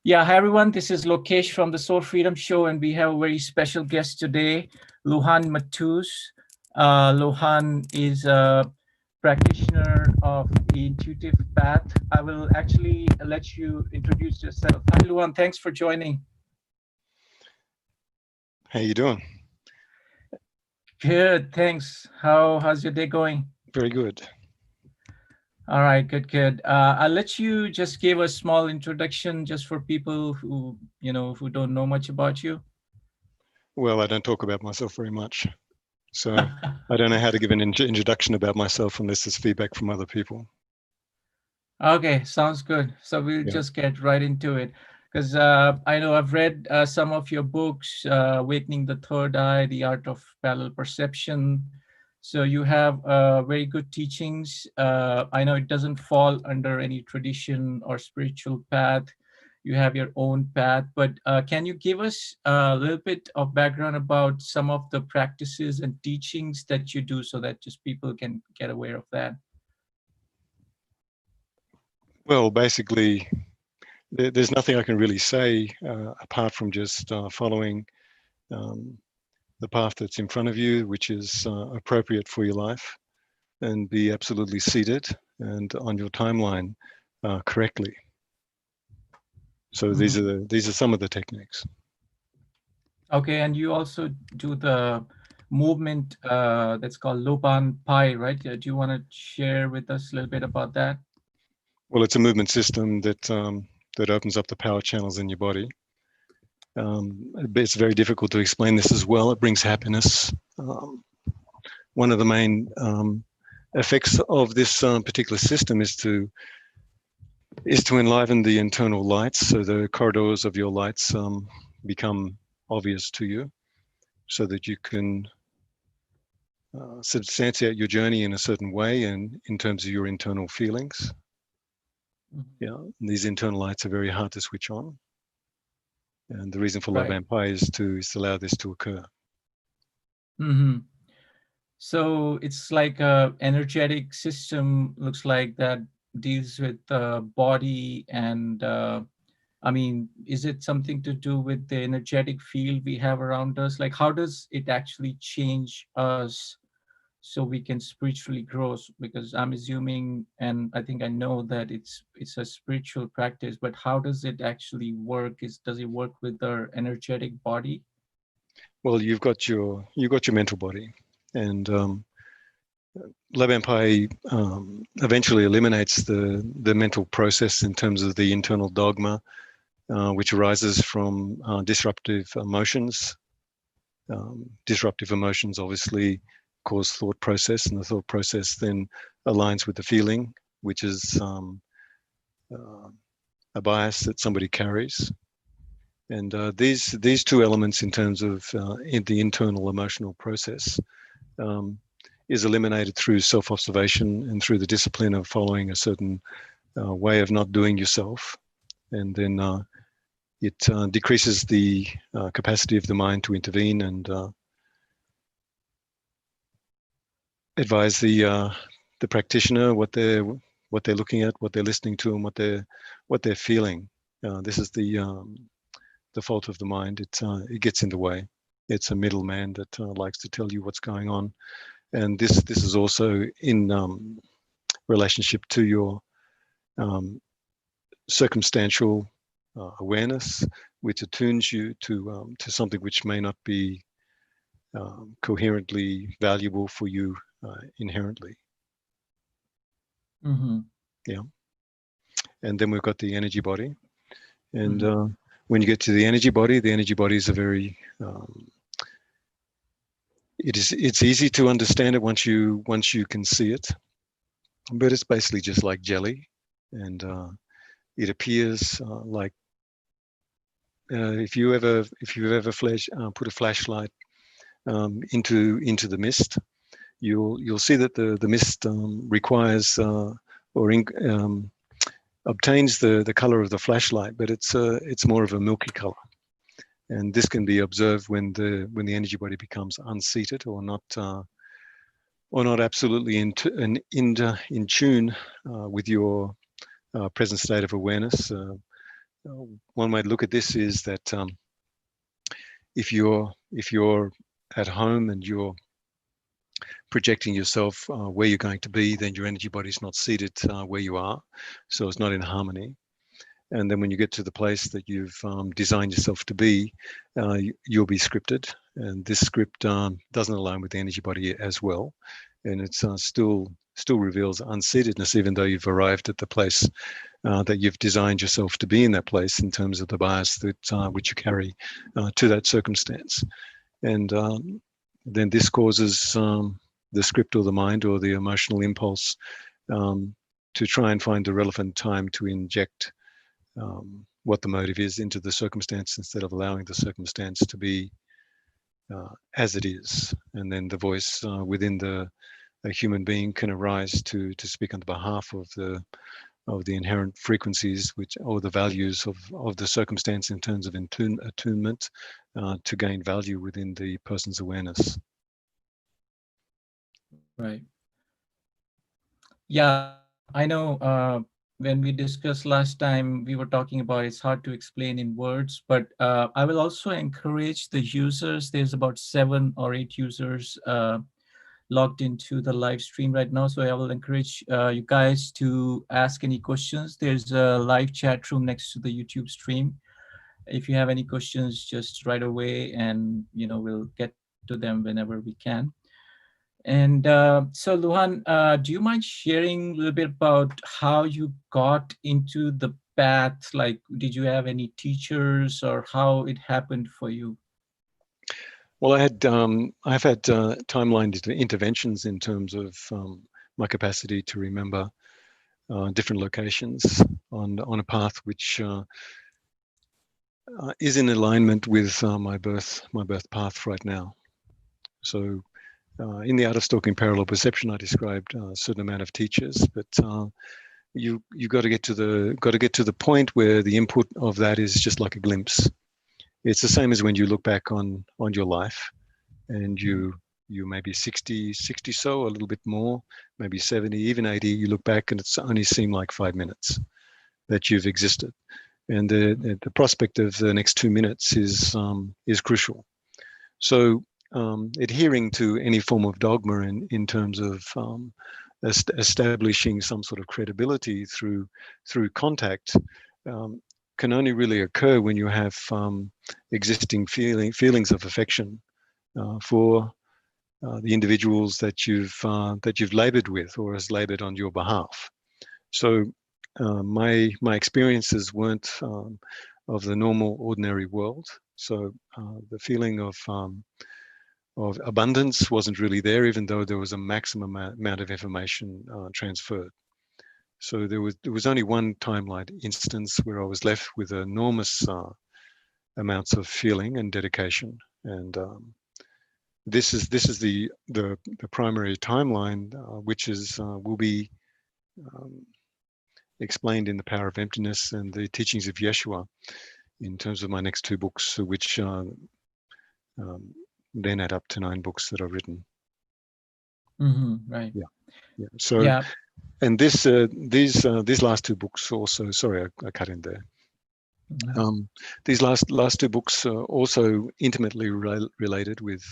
Yeah, hi everyone. This is Lokesh from the Soul Freedom Show, and we have a very special guest today, Lujan Matus. Lujan is a practitioner of the intuitive path. I will actually let you introduce yourself. Hi, Lujan. Thanks for joining. How you doing? Good. Thanks. How's your day going? Very good. All right, good. I'll let you just give a small introduction just for people who don't know much about you. Well, I don't talk about myself very much, so I don't know how to give an introduction about myself unless there's feedback from other people. Okay, sounds good. So we'll Yeah. just get right into it. Because I know I've read some of your books, Awakening the Third Eye, The Art of Parallel Perception. So you have very good teachings. I know it doesn't fall under any tradition or spiritual path. You have your own path, but can you give us a little bit of background about some of the practices and teachings that you do so that just people can get aware of that? Well, basically, there's nothing I can really say apart from just following the path that's in front of you, which is appropriate for your life, and be absolutely seated and on your timeline correctly. So these are some of the techniques. Okay, and you also do the movement that's called Lujan Pi, right? Do you want to share with us a little bit about that? Well, it's a movement system that that opens up the power channels in your body. It's very difficult to explain this as well. It brings happiness. One of the main effects of this particular system is to enliven the internal lights, so the corridors of your lights become obvious to you, so that you can substantiate your journey in a certain way, and in terms of your internal feelings. Yeah, these internal lights are very hard to switch on, and the reason for Lujan Pi is to allow this to occur. So it's like a energetic system, looks like, that deals with the body. And I mean, is it something to do with the energetic field we have around us? Like, how does it actually change us so we can spiritually grow? Because I'm assuming, and I think I know that it's a spiritual practice, but how does it actually work? Does it work with our energetic body? Well, you've got your mental body, and Lujan Pi eventually eliminates the mental process in terms of the internal dogma, which arises from disruptive emotions. Disruptive emotions obviously cause thought process, and the thought process then aligns with the feeling, which is a bias that somebody carries. And these two elements, in terms of in the internal emotional process, is eliminated through self-observation and through the discipline of following a certain way of not doing yourself. And then it decreases the capacity of the mind to intervene and advise the practitioner what they're looking at, what they're listening to, and what they're feeling. This is the fault of the mind. It gets in the way. It's a middleman that likes to tell you what's going on, and this is also in relationship to your circumstantial awareness, which attunes you to something which may not be coherently valuable for you inherently. Yeah. And then we've got the energy body, and when you get to the energy body is a very it's easy to understand it once you can see it, but it's basically just like jelly, and it appears like if you've ever put a flashlight into the mist, you'll see that the mist requires obtains the color of the flashlight, but it's more of a milky color. And this can be observed when the energy body becomes unseated, or not absolutely in tune with your present state of awareness. one way to look at this is that if you're at home and you're projecting yourself where you're going to be, then your energy body is not seated where you are, so it's not in harmony. And then when you get to the place that you've designed yourself to be, you'll be scripted. And this script doesn't align with the energy body as well. And it's still reveals unseatedness, even though you've arrived at the place that you've designed yourself to be in that place in terms of the bias that which you carry to that circumstance. And then this causes the script or the mind or the emotional impulse to try and find the relevant time to inject what the motive is into the circumstance instead of allowing the circumstance to be as it is. And then the voice within a human being can arise to speak on behalf of the inherent frequencies which or the values of the circumstance in terms of attunement to gain value within the person's awareness. Right. Yeah, I know. When we discussed last time, we were talking about it's hard to explain in words, but I will also encourage the users. There's about 7 or 8 users logged into the live stream right now. So I will encourage you guys to ask any questions. There's a live chat room next to the YouTube stream. If you have any questions, just right away, and we'll get to them whenever we can. And so, Lujan, do you mind sharing a little bit about how you got into the path? Like, did you have any teachers, or how it happened for you? Well, I've had timeline interventions in terms of my capacity to remember different locations on a path which is in alignment with my birth path right now. So in the art of stalking parallel perception, I described a certain amount of teachers, but you got to get to the point where the input of that is just like a glimpse. It's the same as when you look back on your life, and you maybe 60 so, a little bit more, maybe 70, even 80. You look back and it's only seemed like 5 minutes that you've existed, and the prospect of the next 2 minutes is crucial. So adhering to any form of dogma in terms of establishing some sort of credibility through contact can only really occur when you have existing feelings of affection for the individuals that you've labored with or has labored on your behalf. So my experiences weren't of the normal, ordinary world. So the feeling of abundance wasn't really there, even though there was a maximum amount of information transferred. So there was only one timeline instance where I was left with enormous amounts of feeling and dedication, and this is the primary timeline, which is will be explained in The Power of Emptiness and the Teachings of Yeshua in terms of my next 2 books, which then add up to 9 books that I've written. Right. Yeah. So, Yeah. and these last 2 books also. Sorry, I cut in there. These last 2 books are also intimately related with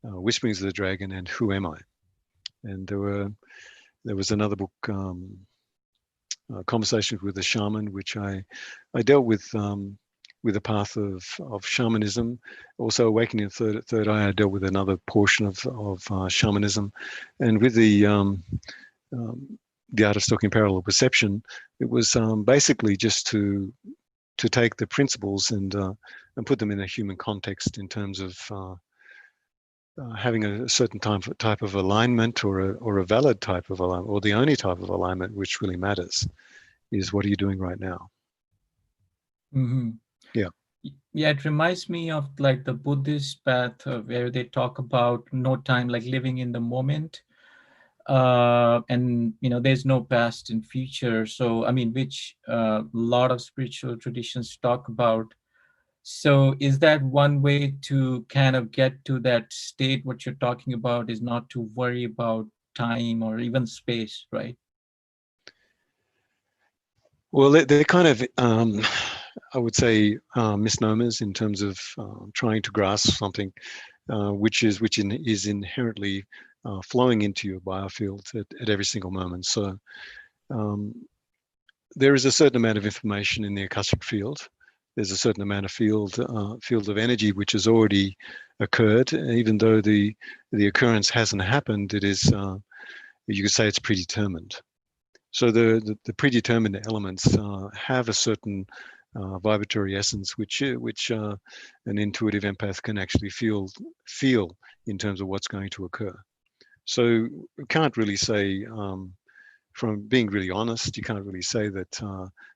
Whisperings of the Dragon and Who Am I? And there was another book, Conversations with a Shaman, which I dealt with the path of shamanism. Also, Awakening the Third Eye, I dealt with another portion of shamanism, and with the art of stalking parallel perception, it was basically just to take the principles and put them in a human context in terms of having a certain type of alignment or a valid type of alignment, or the only type of alignment which really matters is what are you doing right now. Yeah. Yeah, it reminds me of like the Buddhist path where they talk about no time, like living in the moment. And there's no past and future. So I mean, which a lot of spiritual traditions talk about. So is that one way to kind of get to that state? What you're talking about is not to worry about time or even space, right? Well, they're kind of, I would say, misnomers in terms of trying to grasp something which is inherently flowing into your biofield at every single moment. So um, there is a certain amount of information in the Akashic field. There's a certain amount of field of energy which has already occurred, even though the occurrence hasn't happened. It is, you could say, it's predetermined. So the predetermined elements have a certain vibratory essence, which an intuitive empath can actually feel in terms of what's going to occur. So we can't really say, from being really honest, you can't really say that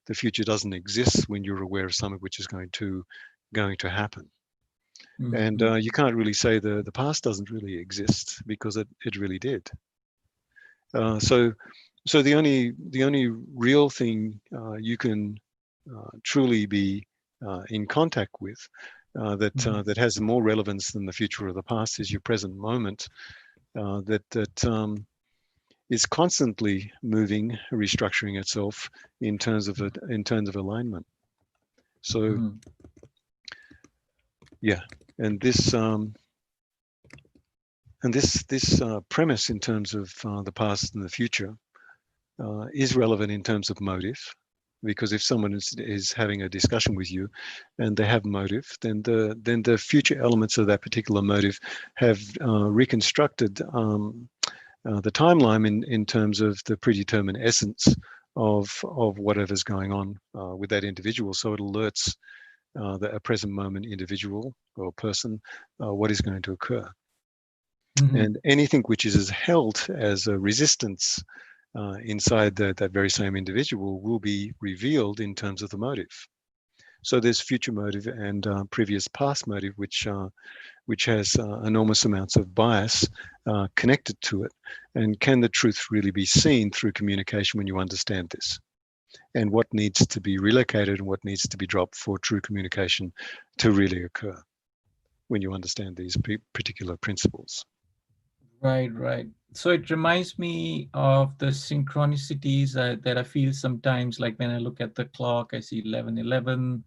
the future doesn't exist when you're aware of something which is going to happen. And Mm-hmm. you can't really say the past doesn't really exist, because it really did. So the only real thing you can truly be in contact with, Mm-hmm. that has more relevance than the future or the past, is your present moment, that is constantly moving, restructuring itself in terms of alignment. So Mm-hmm. yeah, and this premise in terms of the past and the future is relevant in terms of motive, because if someone is having a discussion with you and they have motive, then the future elements of that particular motive have reconstructed the timeline in terms of the predetermined essence of whatever's going on with that individual. So it alerts a present moment individual or person what is going to occur. Mm-hmm. And anything which is held as a resistance inside that very same individual will be revealed in terms of the motive. So there's future motive and previous past motive, which has enormous amounts of bias connected to it. And can the truth really be seen through communication when you understand this? And what needs to be relocated and what needs to be dropped for true communication to really occur when you understand these particular principles? Right, right. So it reminds me of the synchronicities that I feel sometimes, like when I look at the clock, I see 11:11,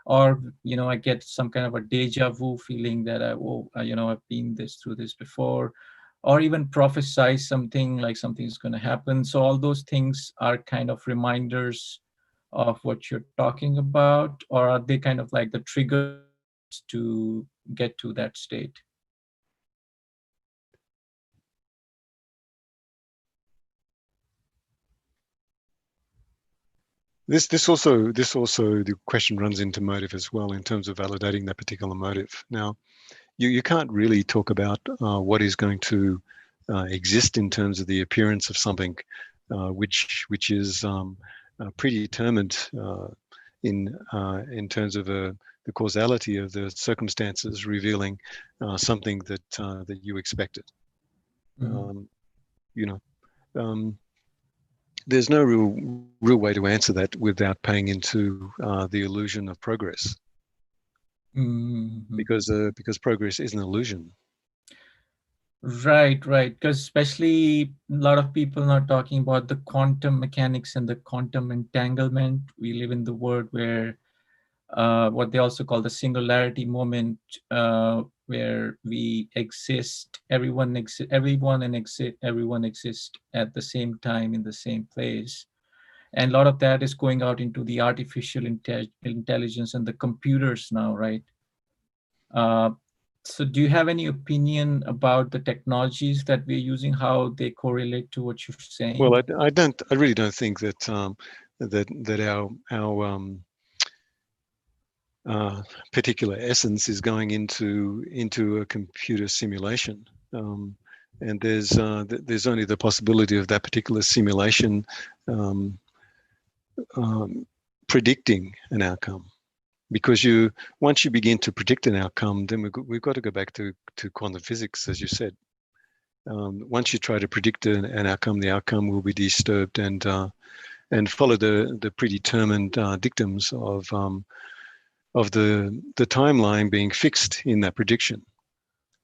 or I get some kind of a deja vu feeling that I've been through this before, or even prophesy something like something's going to happen. So all those things are kind of reminders of what you're talking about, or are they kind of like the triggers to get to that state? This also the question runs into motive as well, in terms of validating that particular motive. Now, you can't really talk about what is going to exist in terms of the appearance of something which is predetermined in terms of the causality of the circumstances revealing something that you expected. Mhm. Um, you know, um, there's no real way to answer that without paying into the illusion of progress, Mhm. because progress is an illusion. Right, right. Because especially a lot of people are talking about the quantum mechanics and the quantum entanglement. We live in the world where what they also call the singularity moment, where we exist, everyone exists at the same time in the same place. And a lot of that is going out into the artificial intelligence and the computers now, right? Uh, so do you have any opinion about the technologies that we're using, how they correlate to what you're Well, saying? I really don't think that that our particular essence is going into a computer simulation. Um, and there's only the possibility of that particular simulation um, um, predicting an outcome. Because once you begin to predict an outcome, then we've got to go back to quantum physics, as you said. Once you try to predict an outcome, the outcome will be disturbed and follow the predetermined dictums of the timeline being fixed in that prediction.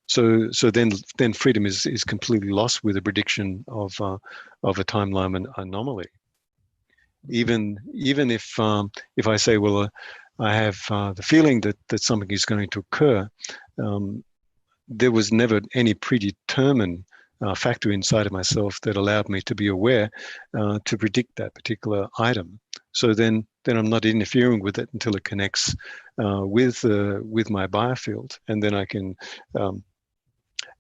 So then freedom is completely lost with a prediction of a timeline anomaly. Even if I say, well, I have the feeling that something is going to occur, um, there was never any predetermined factor inside of myself that allowed me to be aware to predict that particular item. So then I'm not interfering with it until it connects with my biofield, and then I can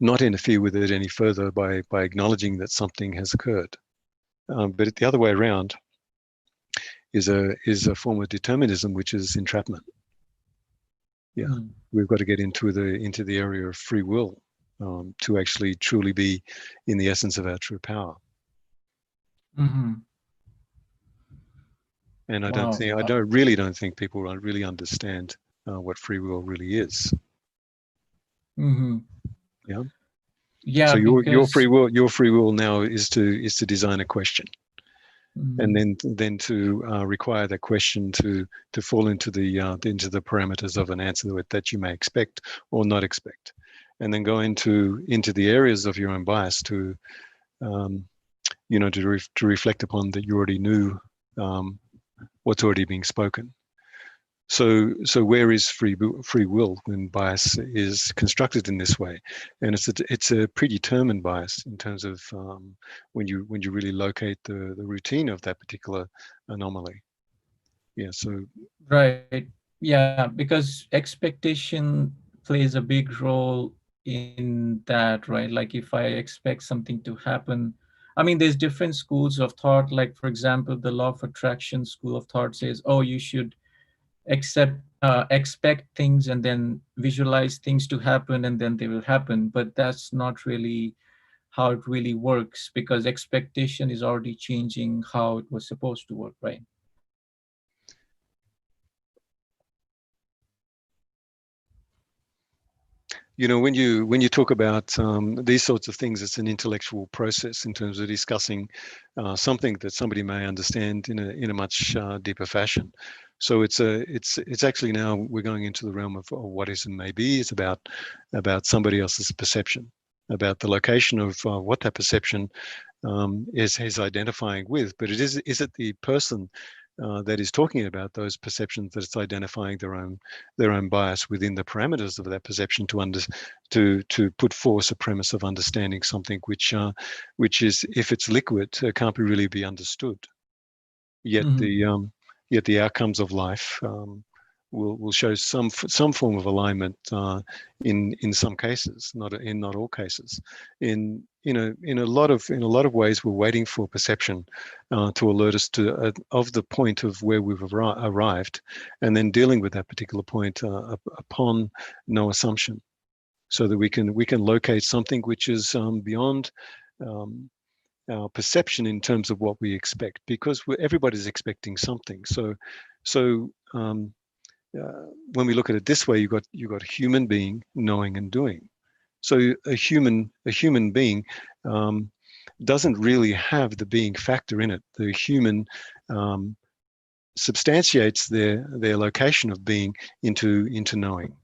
not interfere with it any further by acknowledging that something has occurred. But the other way around is a form of determinism, which is entrapment. Yeah, Mm. we've got to get into the area of free will to actually truly be in the essence of our true power. Mm-hmm. And Wow. I don't think people really understand what free will really is. Mm-hmm. Yeah. So Yeah, because your free will now is to design a question, and mm, then to require that question to fall into the parameters of an answer that you may expect or not expect, and then go into the areas of your own bias to um, to reflect upon that you already knew what's already being spoken. So where is free will when bias is constructed in this way? And it's a predetermined bias in terms of when you really locate the routine of that particular anomaly. Yeah. So right. Yeah, because expectation plays a big role in that, right? Like if I expect something to happen, I mean, there's different schools of thought. Like, for example, the law of attraction school of thought says, oh, you should expect things and then visualize things to happen and then they will happen. But that's not really how it really works, because expectation is already changing how it was supposed to work, right? when you talk about these sorts of things, it's an intellectual process in terms of discussing something that somebody may understand in a much deeper fashion. So it's actually now we're going into the realm of what is and may be. It's about somebody else's perception, about the location of what that perception is identifying with. But is it the person that is talking about those perceptions that it's identifying their own bias within the parameters of that perception to put forth a premise of understanding something which is, if it's liquid, can't really be understood. Yet Mm-hmm. the outcomes of life will show some form of alignment in some cases, not all cases. In a lot of ways, we're waiting for perception to alert us to of the point of where we've arrived, and then dealing with that particular point upon no assumption, so that we can locate something which is beyond um, our perception in terms of what we expect, because everybody's expecting something. So when we look at it this way, you got human being knowing and doing. So a human being doesn't really have the being factor in it. The human um, substantiates their location of being into knowing.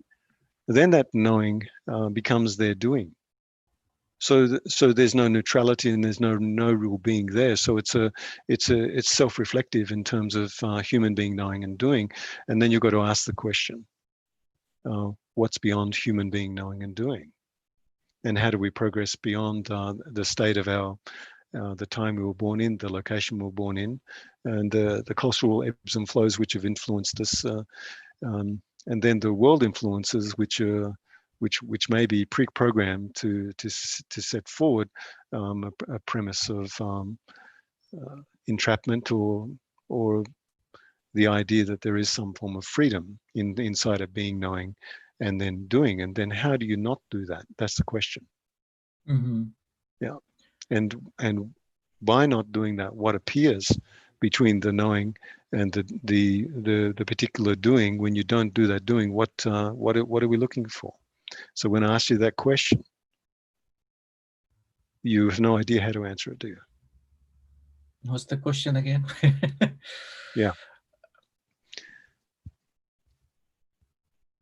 Then that knowing becomes their doing. So there's no neutrality and there's no real being there. So it's self-reflective in terms of human being knowing and doing. And then you've got to ask the question, what's beyond human being knowing and doing? And how do we progress beyond the state of the time we were born in, the location we were born in, and the cultural ebbs and flows which have influenced us, and then the world influences which may be pre-programmed to set forward a premise of entrapment or the idea that there is some form of freedom inside of being knowing and then doing. And then how do you not do that? That's the question. Mm-hmm. Yeah. And by not doing that, what appears between the knowing and the particular doing, when you don't do that doing, what are we looking for? So when I ask you that question, you have no idea how to answer it, do you? What's the question again? Yeah.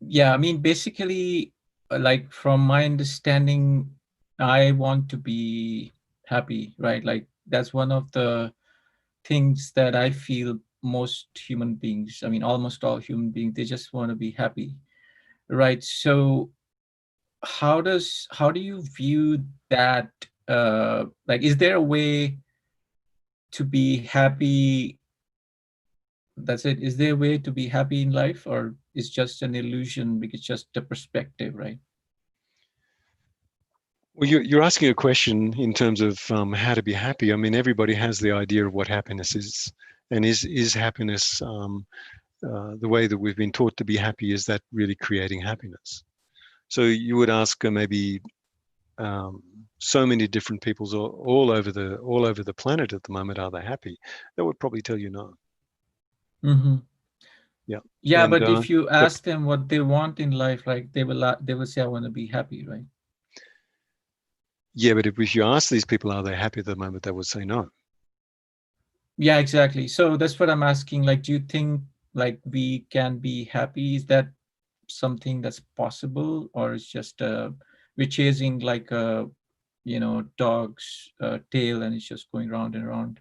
Yeah, I mean, basically, like from my understanding, I want to be happy, right? Like that's one of the things that I feel most human beings, I mean, almost all human beings, they just want to be happy, right? So how do you view that? Like, is there a way to be happy? That's it. Is there a way to be happy in life, or is just an illusion because it's just a perspective, right? Well, you're asking a question in terms of how to be happy. I mean, everybody has the idea of what happiness is, and is happiness the way that we've been taught to be happy? Is that really creating happiness? So you would ask maybe um, so many different peoples all over the planet at the moment, are they happy? That would probably tell you no. Mm-hmm. Yeah, Yeah, and but if you the, ask them what they want in life, like they will say, "I want to be happy," right? yeah, but if you ask these people, are they happy at the moment? They would say no. Yeah, exactly. So that's what I'm asking. Like, do you think like we can be happy? Is that something that's possible, or it's just we're chasing like a dog's tail and it's just going round and round?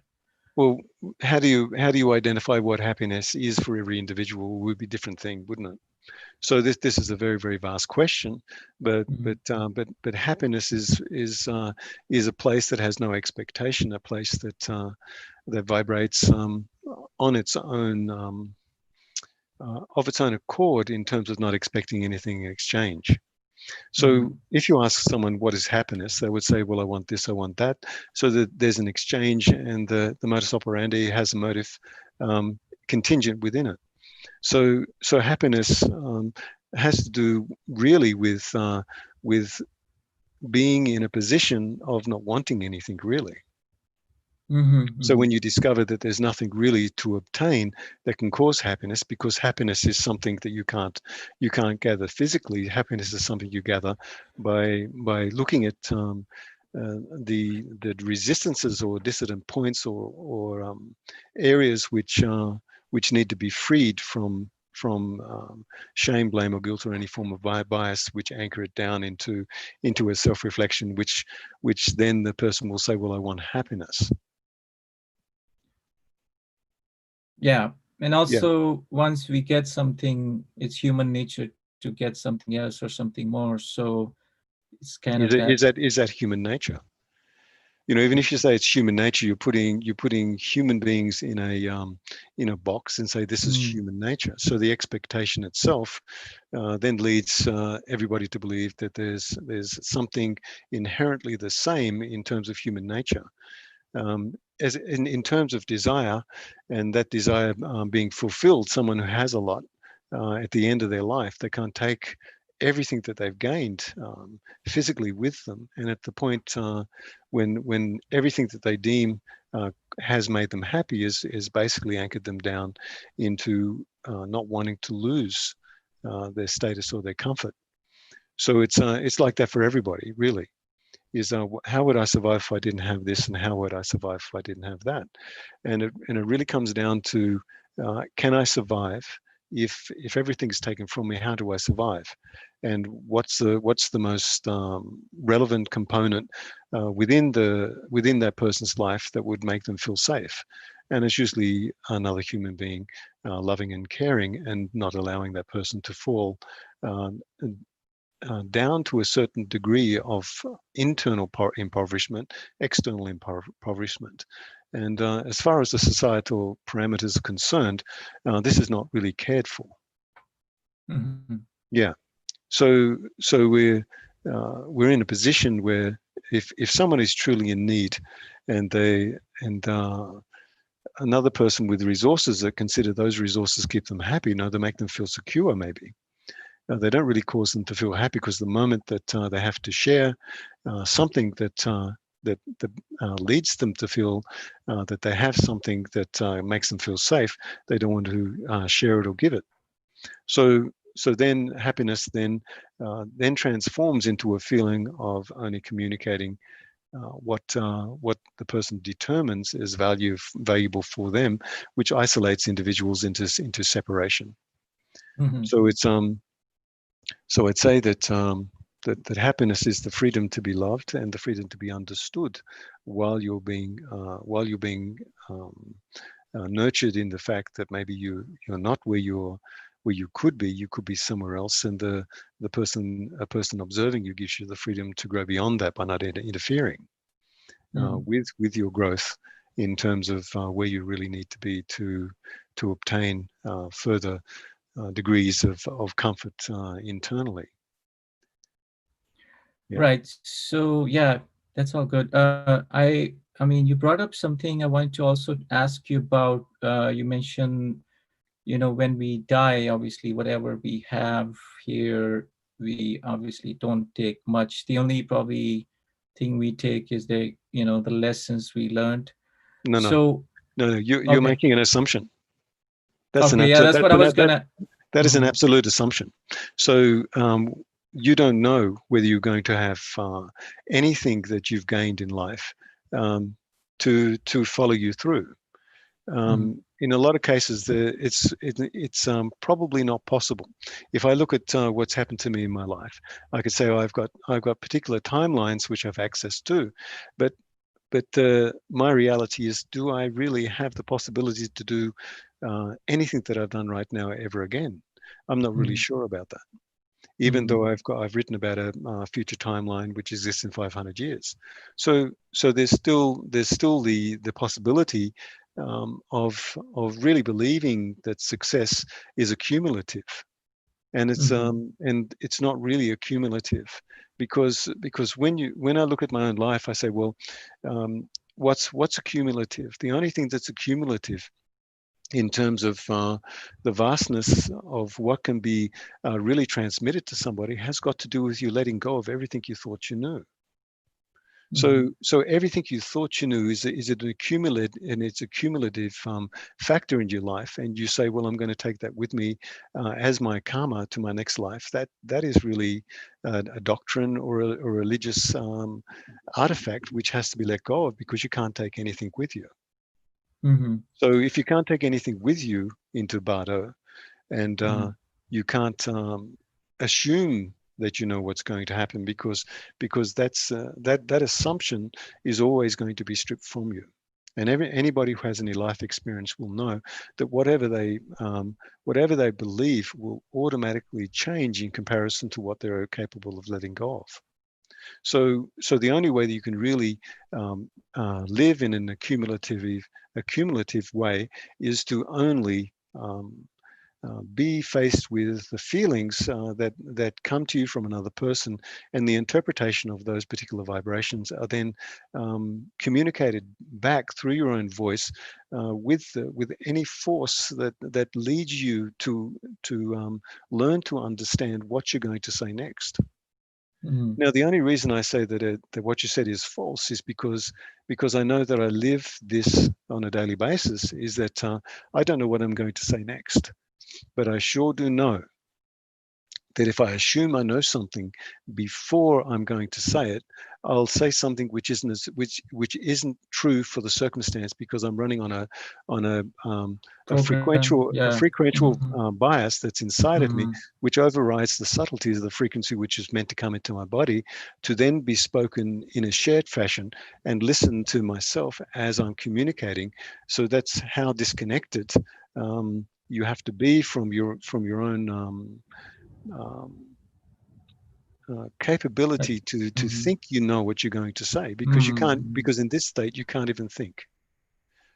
Well, how do you identify what happiness is for every individual? Would be a different thing, wouldn't it? So this is a very very vast question, Mhm. but happiness is a place that has no expectation, a place that vibrates on its own of its own accord in terms of not expecting anything in exchange. So Mhm. if you ask someone what is happiness, they would say, well, I want this, I want that. So that there's an exchange, and the modus operandi has a motive um, contingent within it. So happiness has to do really with being in a position of not wanting anything really. Mhm. So Mhm. when you discover that there's nothing really to obtain that can cause happiness, because happiness is something that you can't gather physically. Happiness is something you gather by looking at the resistances or dissident points or areas which need to be freed from shame, blame, or guilt, or any form of bias, which anchor it down into a self-reflection, which then the person will say, well, I want happiness. Yeah, and Yeah. also once we get something, it's human nature to get something else or something more. So it's kind of Is it, that. is that human nature? Even if you say it's human nature, you're putting human beings in a box and say this is Mm. human nature. So the expectation itself then leads everybody to believe that there's something inherently the same in terms of human nature. As in terms of desire, and that desire being fulfilled, someone who has a lot at the end of their life, they can't take everything that they've gained physically with them, and at the point when everything that they deem has made them happy is basically anchored them down into not wanting to lose their status or their comfort. So it's like that for everybody, really. Is how would I survive if I didn't have this, and how would I survive if I didn't have that? And it really comes down to can I survive if everything's taken from me? How do I survive? And what's the most relevant component within that person's life that would make them feel safe? And it's usually another human being, loving and caring, and not allowing that person to fall uh, down to a certain degree of internal impoverishment, external impoverishment. And as far as the societal parameters are concerned, this is not really cared for. Mhm. Yeah. So we're in a position where if someone is truly in need, and they and another person with resources that consider those resources keep them happy, they make them feel secure, maybe. They don't really cause them to feel happy, because the moment that they have to share something that leads them to feel that they have something that makes them feel safe, they don't want to share it or give it. So then happiness then transforms into a feeling of only communicating what the person determines is valuable for them, which isolates individuals into separation. Mhm. So it's so I'd say that. that happiness is the freedom to be loved and the freedom to be understood while you're being nurtured in the fact that maybe you're not where you could be. You could be somewhere else, and a person observing you gives you the freedom to grow beyond that by not interfering Mm. with your growth in terms of where you really need to be to obtain further degrees of comfort internally. Yeah. Right. So yeah, that's all good. I mean, you brought up something I wanted to also ask you about. You mentioned, when we die, obviously, whatever we have here, we obviously don't take much. The only probably thing we take is the lessons we learned. No, no, So, no, no. You're okay. making an assumption. That's an Okay. Yeah, absolute. that's what I was gonna. That is an Mhm. absolute assumption. So you don't know whether you're going to have anything that you've gained in life um, to follow you through. Mhm. In a lot of cases, it's probably not possible. If I look at what's happened to me in my life, I could say, oh, I've got particular timelines which I've access to, but my reality is, do I really have the possibility to do anything that I've done right now ever again? I'm not really Mhm. sure about that. Even Mhm. though I've written about a future timeline which exists in 500 years, so there's still the possibility of really believing that success is accumulative, Mhm. and it's not really accumulative, because when I look at my own life, I say, well, um, what's accumulative? The only thing that's accumulative in terms of the vastness of what can be really transmitted to somebody has got to do with you letting go of everything you thought you knew. Mhm. So everything you thought you knew is an accumulate, and it's a cumulative factor in your life. And you say, well, I'm going to take that with me as my karma to my next life. That is really a doctrine or a religious artifact which has to be let go of, because you can't take anything with you. Mhm. So if you can't take anything with you into Bardo, and Mhm. you can't assume that you know what's going to happen, because that assumption is always going to be stripped from you. And anybody who has any life experience will know that whatever they believe will automatically change in comparison to what they're capable of letting go of. So the only way that you can really live in an accumulative way is to only be faced with the feelings that come to you from another person, and the interpretation of those particular vibrations are then communicated back through your own voice with any force that leads you to learn to understand what you're going to say next. Mhm. Now, the only reason I say that what you said is false is because I know that I live this on a daily basis. Is that I don't know what I'm going to say next, but I sure do know that if I assume I know something before I'm going to say it, I'll say something which isn't true for the circumstance, because I'm running on a Program. Yeah. frequential Mhm. bias that's inside of me, Mhm. which overrides the subtleties of the frequency which is meant to come into my body, to then be spoken in a shared fashion and listen to myself as I'm communicating. So that's how disconnected you have to be from your own um, Like. capability to Mhm. think you know what you're going to say, because you can't, Mhm. because in this state you can't even think.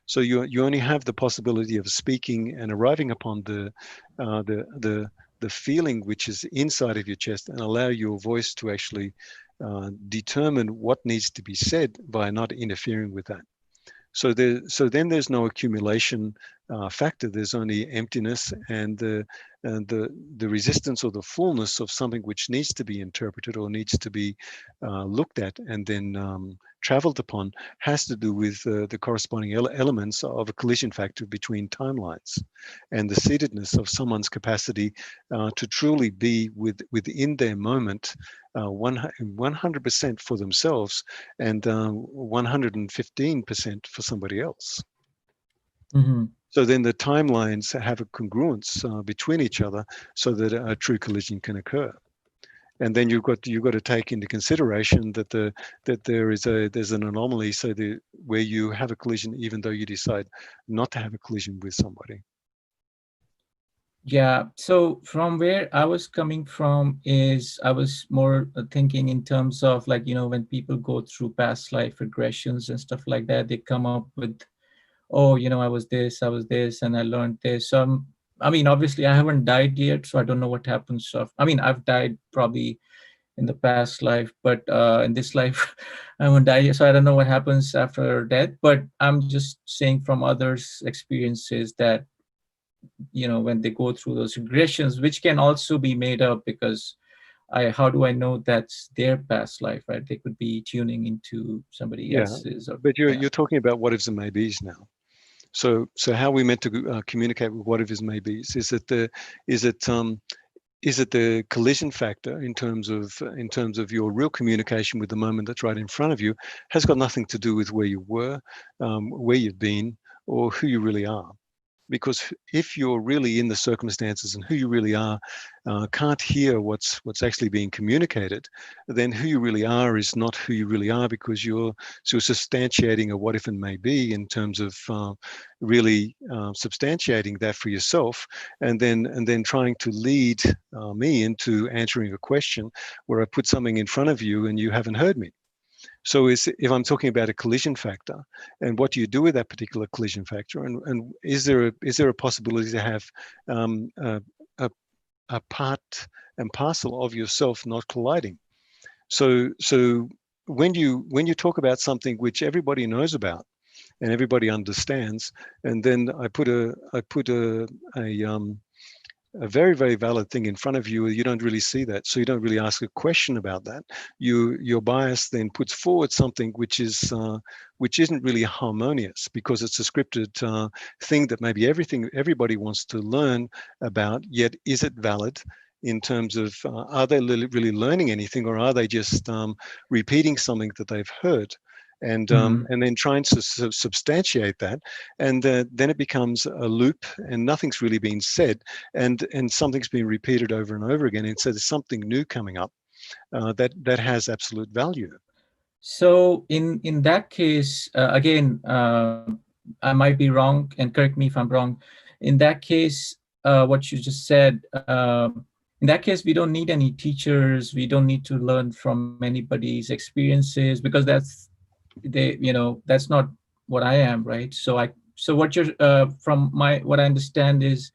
So you only have the possibility of speaking and arriving upon the feeling which is inside of your chest, and allow your voice to actually determine what needs to be said by not interfering with that. So then there's no accumulation factor. There's only emptiness, and the resistance or the fullness of something which needs to be interpreted or needs to be looked at and then traveled upon, has to do with the corresponding elements of a collision factor between timelines, and the seatedness of someone's capacity to truly be within their moment, 100% for themselves, and 115% for somebody else. Mhm. So then the timelines have a congruence between each other, so that a true collision can occur. And then you've got to take into consideration that there's an anomaly, so where you have a collision even though you decide not to have a collision with somebody. Yeah. So from where I was coming from is I was more thinking in terms of like, when people go through past life regressions and stuff like that, they come up with, oh, I was this, and I learned this. So I mean, obviously I haven't died yet, so I don't know what happens. I mean, I've died probably in the past life, but in this life, I won't die yet. So I don't know what happens after death, but I'm just saying from others' experiences that when they go through those regressions, which can also be made up, because how do I know that's their past life, right? They could be tuning into somebody Yeah, else's, or but you're yeah. you're talking about what ifs and maybes now. So how we meant to communicate with what ifs and maybes is it is it the collision factor in terms of your real communication with the moment that's right in front of you has got nothing to do with where you were, where you've been, or who you really are. Because if you're really in the circumstances and who you really are can't hear what's actually being communicated, then who you really are is not who you really are, because you're substantiating a what if and maybe in terms of really substantiating that for yourself, and then trying to lead me into answering a question where I put something in front of you and you haven't heard me. So if I'm talking about a collision factor, and what do you do with that particular collision factor, and is there a possibility to have a, a part and parcel of yourself not colliding? So when you talk about something which everybody knows about and everybody understands, and then I put a very, very valid thing in front of you, you don't really see that. So you don't really ask a question about that. Your bias then puts forward something which isn't really harmonious, because it's a scripted thing that maybe everybody wants to learn about. Yet is it valid in terms of are they really learning anything, or are they just repeating something that they've heard? And then trying to substantiate that, and then it becomes a loop, and nothing's really been said, and something's been repeated over and over again. And so there's something new coming up that has absolute value. So in that case, again, I might be wrong, and correct me if I'm wrong. In that case, what you just said, in that case, we don't need any teachers. We don't need to learn from anybody's experiences, because that's not what I am, right? So what you're from my what I understand is,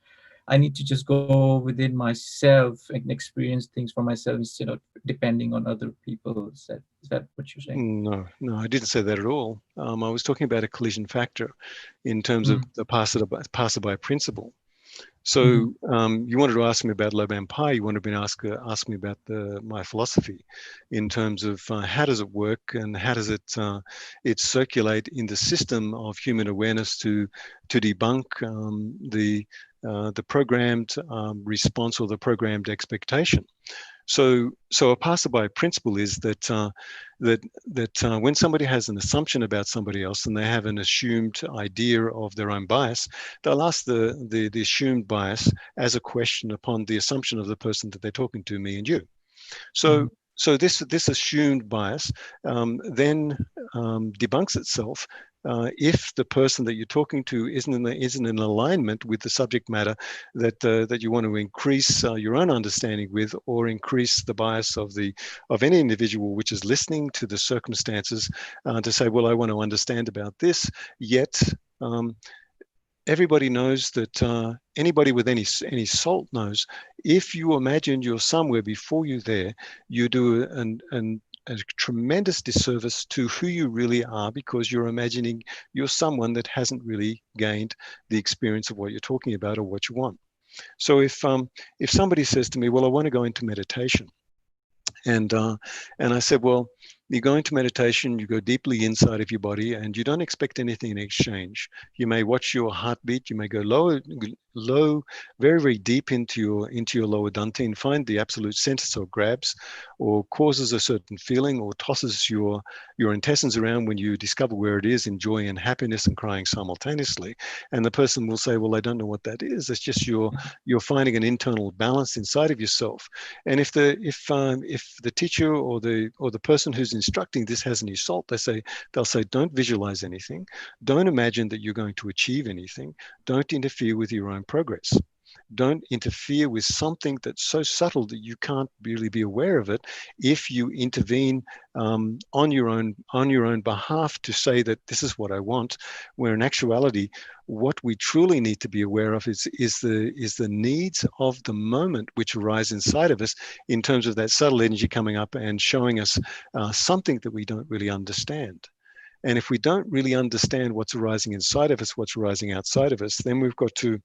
I need to just go within myself and experience things for myself instead of depending on other people. Is that what you're saying? No, no, I didn't say that at all. I was talking about a collision factor in terms of Mm. the passerby principle. Mhm. So you wanted to ask me about Loban Pi. You wanted to ask me about my philosophy in terms of how does it work, and how does it circulate in the system of human awareness to debunk the programmed response, or the programmed expectation. So a passerby principle is that when somebody has an assumption about somebody else, and they have an assumed idea of their own bias, they'll ask the assumed bias as a question upon the assumption of the person that they're talking to, me and you. Mhm. So this assumed bias then debunks itself if the person that you're talking to isn't in alignment with the subject matter that you want to increase your own understanding with, or increase the bias of any individual which is listening to the circumstances, to say, well, I want to understand about this. Yet everybody knows that anybody with any salt knows, if you imagine you're somewhere before you there, you do a tremendous disservice to who you really are, because you're imagining you're someone that hasn't really gained the experience of what you're talking about or what you want. So if somebody says to me, well, I want to go into meditation, and I said, well, You go into meditation, you go deeply inside of your body, and you don't expect anything in exchange. You may watch your heartbeat, you may go low, very, very deep into your lower dantian, find the absolute center, so it grabs or causes a certain feeling or tosses your intestines around when you discover where it is in joy and happiness and crying simultaneously. And the person will say, well, I don't know what that is. It's just you're finding an internal balance inside of yourself. And if the teacher or the person who's instructing this has any salt, they'll say, don't visualize anything, don't imagine that you're going to achieve anything, don't interfere with your own progress. Don't interfere with something that's so subtle that you can't really be aware of it. If you intervene on your own behalf to say that this is what I want, where in actuality, what we truly need to be aware of is the needs of the moment which arise inside of us in terms of that subtle energy coming up and showing us something that we don't really understand. And if we don't really understand what's arising inside of us, what's arising outside of us, then we've got to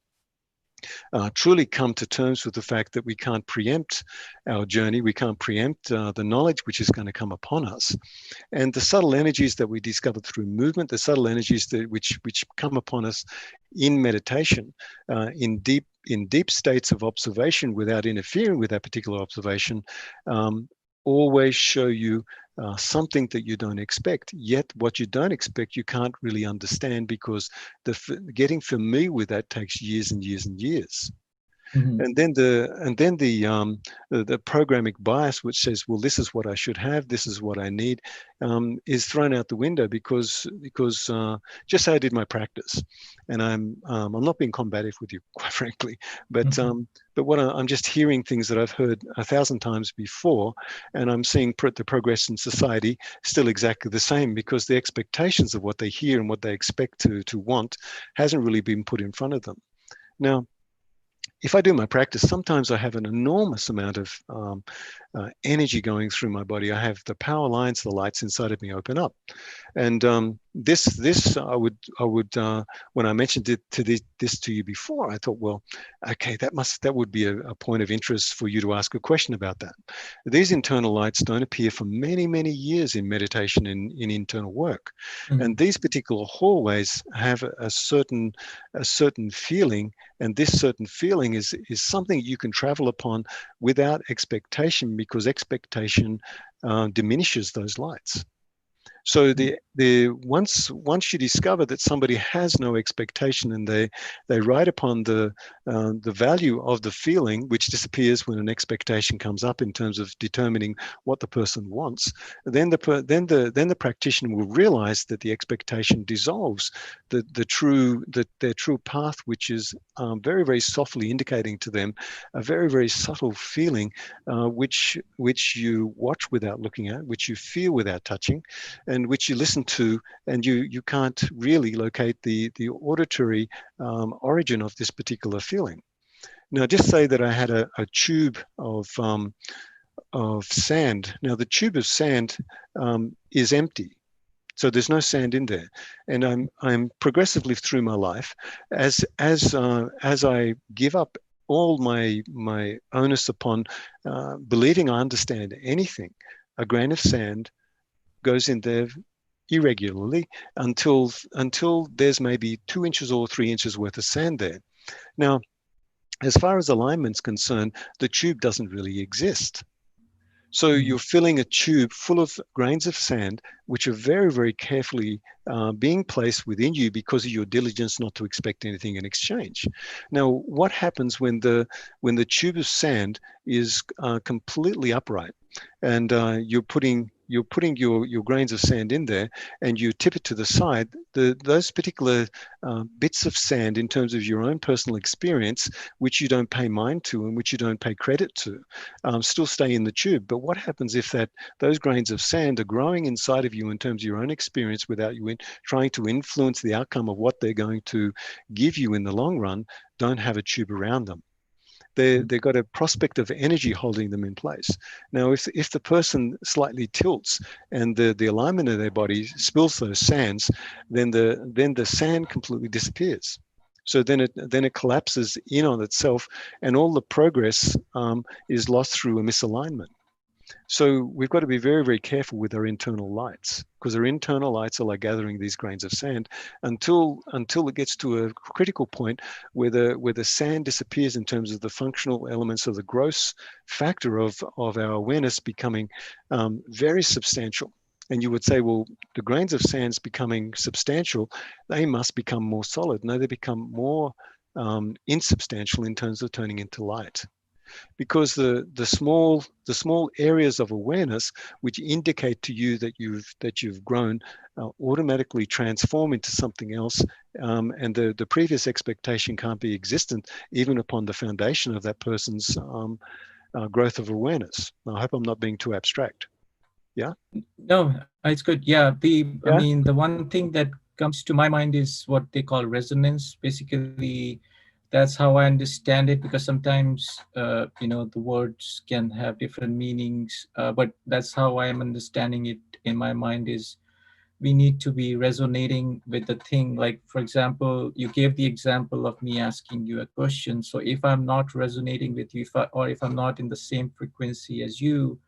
truly come to terms with the fact that we can't preempt our journey. We can't preempt the knowledge which is going to come upon us. And the subtle energies that we discover through movement, the subtle energies which come upon us in meditation, in deep states of observation without interfering with that particular observation, always show you something that you don't expect. Yet what you don't expect, you can't really understand, because getting familiar with that takes years and years and years. Mhm. And then the programmatic bias, which says, well, this is what I should have, this is what I need, is thrown out the window because just say I did my practice, and I'm not being combative with you, quite frankly, but Mhm. what I'm just hearing things that I've heard 1,000 times before, and I'm seeing the progress in society still exactly the same, because the expectations of what they hear and what they expect to want hasn't really been put in front of them. Now, if I do my practice, sometimes I have an enormous amount of energy going through my body. I have the power lines, the lights inside of me open up, and this I would when I mentioned it this to you before, I thought, well, okay, that would be a point of interest for you to ask a question about that. These internal lights don't appear for many, many years in meditation, in internal work, and Mhm. these particular hallways have a certain feeling, and this certain feeling is something you can travel upon without expectation, because expectation diminishes those lights. So once you discover that somebody has no expectation, and they ride upon the value of the feeling, which disappears when an expectation comes up in terms of determining what the person wants, then the practitioner will realize that the expectation dissolves their true path, which is very, very softly indicating to them a very, very subtle feeling, which you watch without looking at, which you feel without touching, and which you listen to, and you can't really locate the auditory origin of this particular feeling. Now, just say that I had a tube of sand. Now, the tube of sand is empty. So there's no sand in there, and I'm progressively through my life, as I give up all my onus upon believing I understand anything. A grain of sand goes in there irregularly until there's maybe 2 inches or 3 inches worth of sand there. Now, as far as alignment's concerned, the tube doesn't really exist. So Mhm. you're filling a tube full of grains of sand, which are very, very carefully being placed within you because of your diligence not to expect anything in exchange. Now, what happens when the tube of sand is completely upright, and you're putting your grains of sand in there, and you tip it to the side? Those particular bits of sand, in terms of your own personal experience, which you don't pay mind to and which you don't pay credit to, still stay in the tube. But what happens if those grains of sand are growing inside of you in terms of your own experience, without you trying to influence the outcome of what they're going to give you in the long run, don't have a tube around them? They've got a prospect of energy holding them in place. Now, if the person slightly tilts and the alignment of their body spills those sands, then the sand completely disappears. So then it collapses in on itself, and all the progress is lost through a misalignment. So we've got to be very, very careful with our internal lights, because our internal lights are like gathering these grains of sand until it gets to a critical point where the sand disappears in terms of the functional elements of the gross factor of our awareness becoming very substantial. And you would say, well, the grains of sands becoming substantial, they must become more solid. No, they become more insubstantial in terms of turning into light, because the small areas of awareness which indicate to you that you've grown automatically transform into something else, and the previous expectation can't be existent even upon the foundation of that person's growth of awareness. I hope I'm not being too abstract. Yeah. No, it's good. Yeah, I Yeah. mean, the one thing that comes to my mind is what they call resonance. Basically, that's how I understand it, because sometimes, the words can have different meanings. But that's how I am understanding it in my mind is we need to be resonating with the thing. Like, for example, you gave the example of me asking you a question. So if I'm not resonating with you, or if I'm not in the same frequency as you,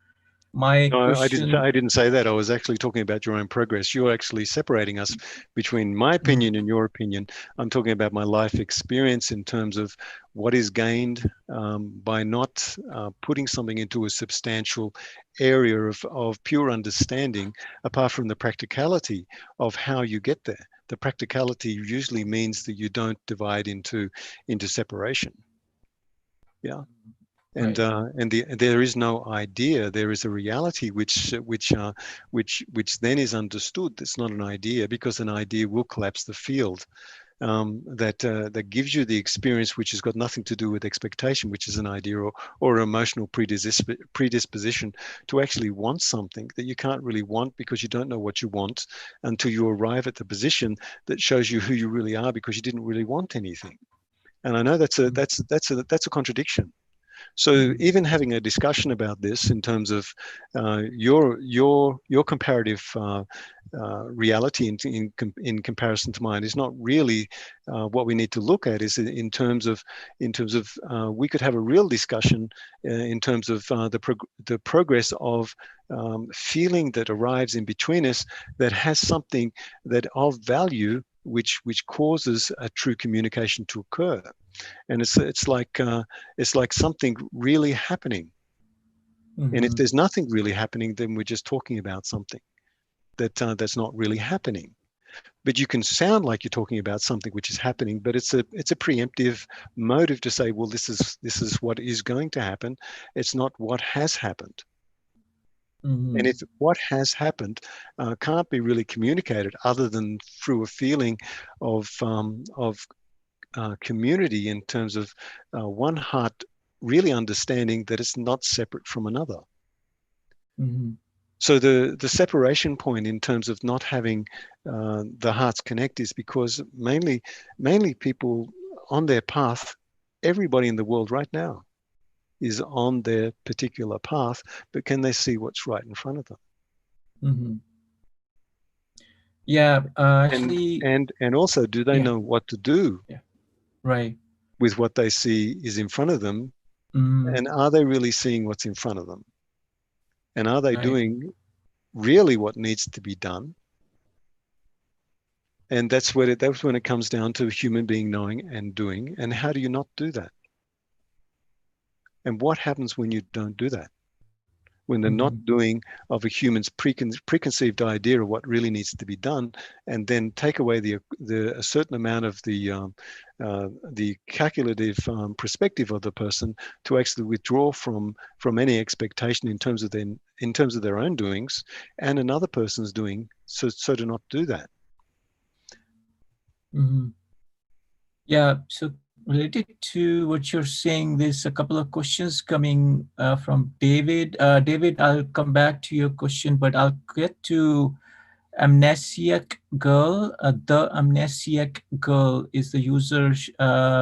my No, I didn't. question. I didn't say that. I was actually talking about your own progress. You're actually separating us between my opinion and your opinion. I'm talking about my life experience in terms of what is gained by not putting something into a substantial area of pure understanding, apart from the practicality of how you get there. The practicality usually means that you don't divide into separation. Yeah. and Right. there is no idea. There is a reality which then is understood. It's not an idea, because an idea will collapse the field. That gives you the experience, which has got nothing to do with expectation, which is an idea, or emotional predisposition to actually want something that you can't really want, because you don't know what you want until you arrive at the position that shows you who you really are, because you didn't really want anything. And I know that's a contradiction. So Mhm. even having a discussion about this in terms of your comparative reality in comparison to mine is not really what we need to look at. Is in terms of we could have a real discussion in terms of the progress of feeling that arrives in between us, that has something that of value, which causes a true communication to occur. And it's like something really happening. And if Mhm. there's nothing really happening, then we're just talking about something that's not really happening. But you can sound like you're talking about something which is happening, but it's a preemptive motive to say, well, this is what is going to happen. It's not what has happened. And Mhm. if what has happened can't be really communicated other than through a feeling of community, in terms of one heart really understanding that it's not separate from another. Mhm. So the separation point in terms of not having the hearts connect is because mainly people on their path, everybody in the world right now is on their particular path, but can they see what's right in front of them? Mhm. Yeah. And Actually. and also, do they Yeah. know what to do Yeah. Right. with what they see is in front of them? Mm. And are they really seeing what's in front of them? And are they Right. doing really what needs to be done? And that's when it comes down to human being knowing and doing. And how do you not do that? And what happens when you don't do that? When the not Mhm. doing of a human's preconceived idea of what really needs to be done, and then take away a certain amount of the calculative perspective of the person, to actually withdraw from any expectation in terms of their own doings and another person's doing, so to not do that. Mhm. Yeah. So related to what you're saying, there's a couple of questions coming from David. David, I'll come back to your question, but I'll get to amnesiac girl. The amnesiac girl is the user.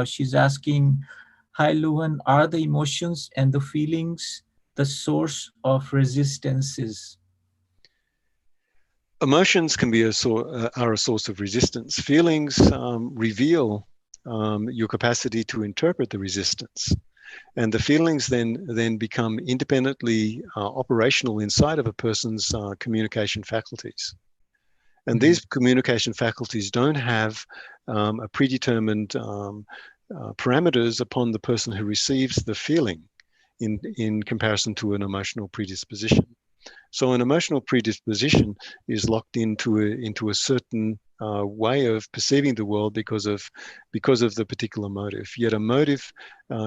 She's asking, "Hi, Luhan. Are the emotions and the feelings the source of resistances?" Emotions can be are a source of resistance. Feelings reveal your capacity to interpret the resistance. and the feelings then become independently operational inside of a person's communication faculties. And Mhm. these communication faculties don't have a predetermined parameters upon the person who receives the feeling in comparison to an emotional predisposition. So an emotional predisposition is locked into a certain way of perceiving the world because of the particular motive. Yet a motive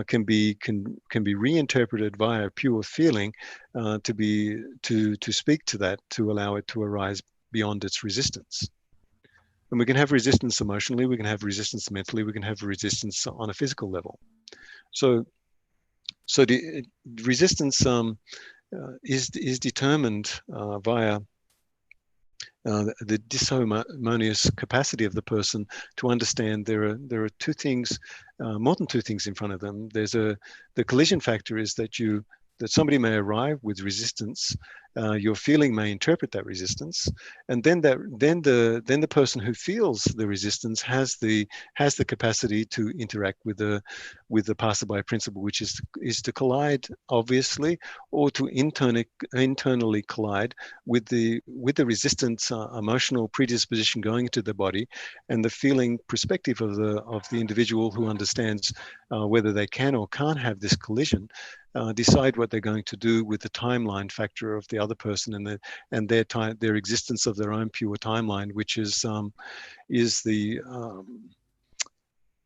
can be reinterpreted via pure feeling to speak to that, to allow it to arise beyond its resistance. And we can have resistance emotionally, we can have resistance mentally, we can have resistance on a physical level. So the resistance is determined via the disharmonious capacity of the person to understand there are two things, more than two things in front of them. The collision factor is that somebody may arrive with resistance. Your feeling may interpret that resistance, and then the person who feels the resistance has the capacity to interact with the passerby principle, which is to collide, obviously, or to internally collide with the resistance emotional predisposition going into the body, and the feeling perspective of the individual who understands whether they can or can't have this collision, decide what they're going to do with the timeline factor of the other person and their existence of their own pure timeline, which is the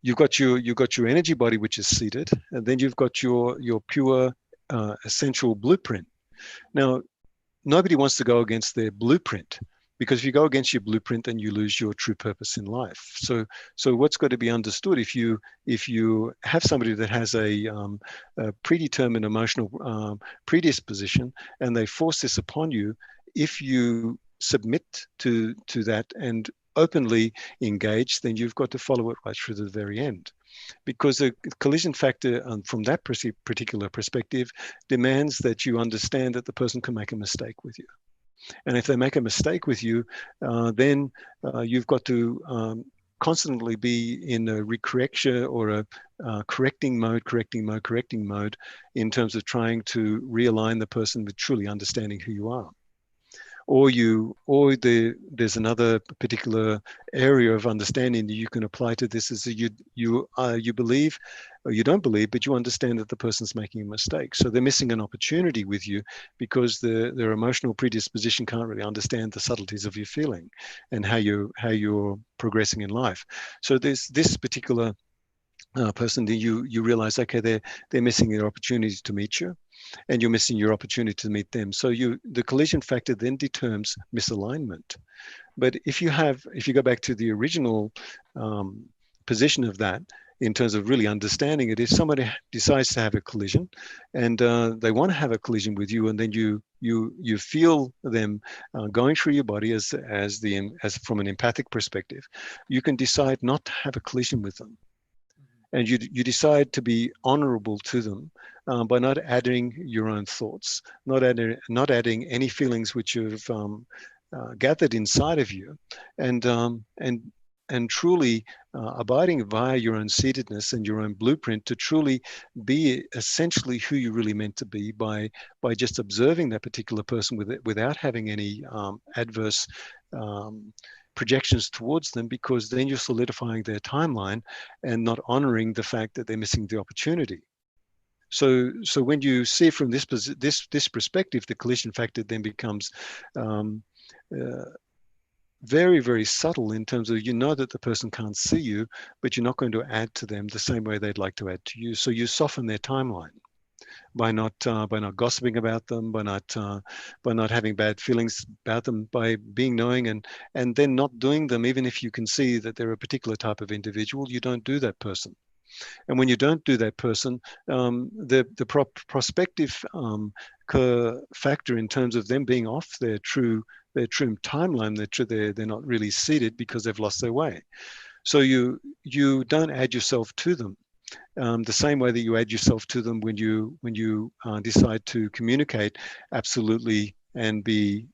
you've got your energy body, which is seated, and then you've got your pure essential blueprint. Now, nobody wants to go against their blueprint, because if you go against your blueprint, then you lose your true purpose in life. So what's got to be understood, if you have somebody that has a predetermined emotional predisposition, and they force this upon you, if you submit to that and openly engage, then you've got to follow it right through to the very end, because the collision factor, from that particular perspective, demands that you understand that the person can make a mistake with you. And if they make a mistake with you, then you've got to constantly be in a recorrection or a correcting mode in terms of trying to realign the person with truly understanding who you are. There's another particular area of understanding that you can apply to this, is that you believe, or you don't believe, but you understand that the person's making a mistake. So they're missing an opportunity with you, because their emotional predisposition can't really understand the subtleties of your feeling and how you're progressing in life. So there's this particular person that you realize, okay, they're missing their opportunities to meet you, and you're missing your opportunity to meet them. So the collision factor then determines misalignment. But if you go back to the original position of that, in terms of really understanding it, if somebody decides to have a collision, and they want to have a collision with you, and then you feel them going through your body as from an empathic perspective, you can decide not to have a collision with them, and you decide to be honorable to them, by not adding your own thoughts, not adding any feelings which you've gathered inside of you, and truly abiding via your own seatedness and your own blueprint to truly be essentially who you really meant to be, by just observing that particular person without having any adverse projections towards them, because then you're solidifying their timeline and not honoring the fact that they're missing the opportunity. So when you see from this perspective, the collision factor then becomes very, very subtle, in terms of, that the person can't see you, but you're not going to add to them the same way they'd like to add to you. So you soften their timeline by not gossiping about them, by not having bad feelings about them, by being knowing, and then not doing them, even if you can see that they're a particular type of individual. You don't do that person. And when you don't do that person, the prospective factor, in terms of them being off their true timeline, they're not really seated because they've lost their way. So you don't add yourself to them. The same way that you add yourself to them when you decide to communicate absolutely and be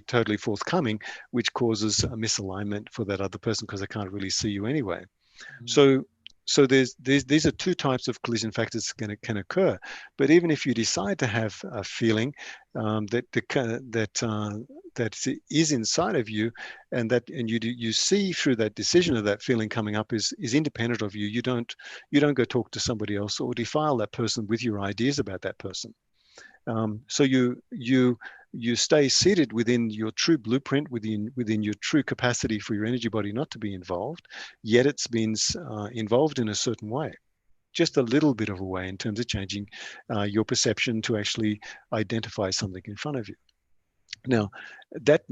totally forthcoming, which causes a misalignment for that other person, because they can't really see you anyway. Mhm. So So these are two types of collision factors can occur. But even if you decide to have a feeling that is inside of you, and you see through that decision of that feeling coming up is independent of you. You don't go talk to somebody else or defile that person with your ideas about that person. So you stay seated within your true blueprint, within your true capacity for your energy body not to be involved, yet it's been involved in a certain way, just a little bit of a way in terms of changing your perception to actually identify something in front of you. Now, that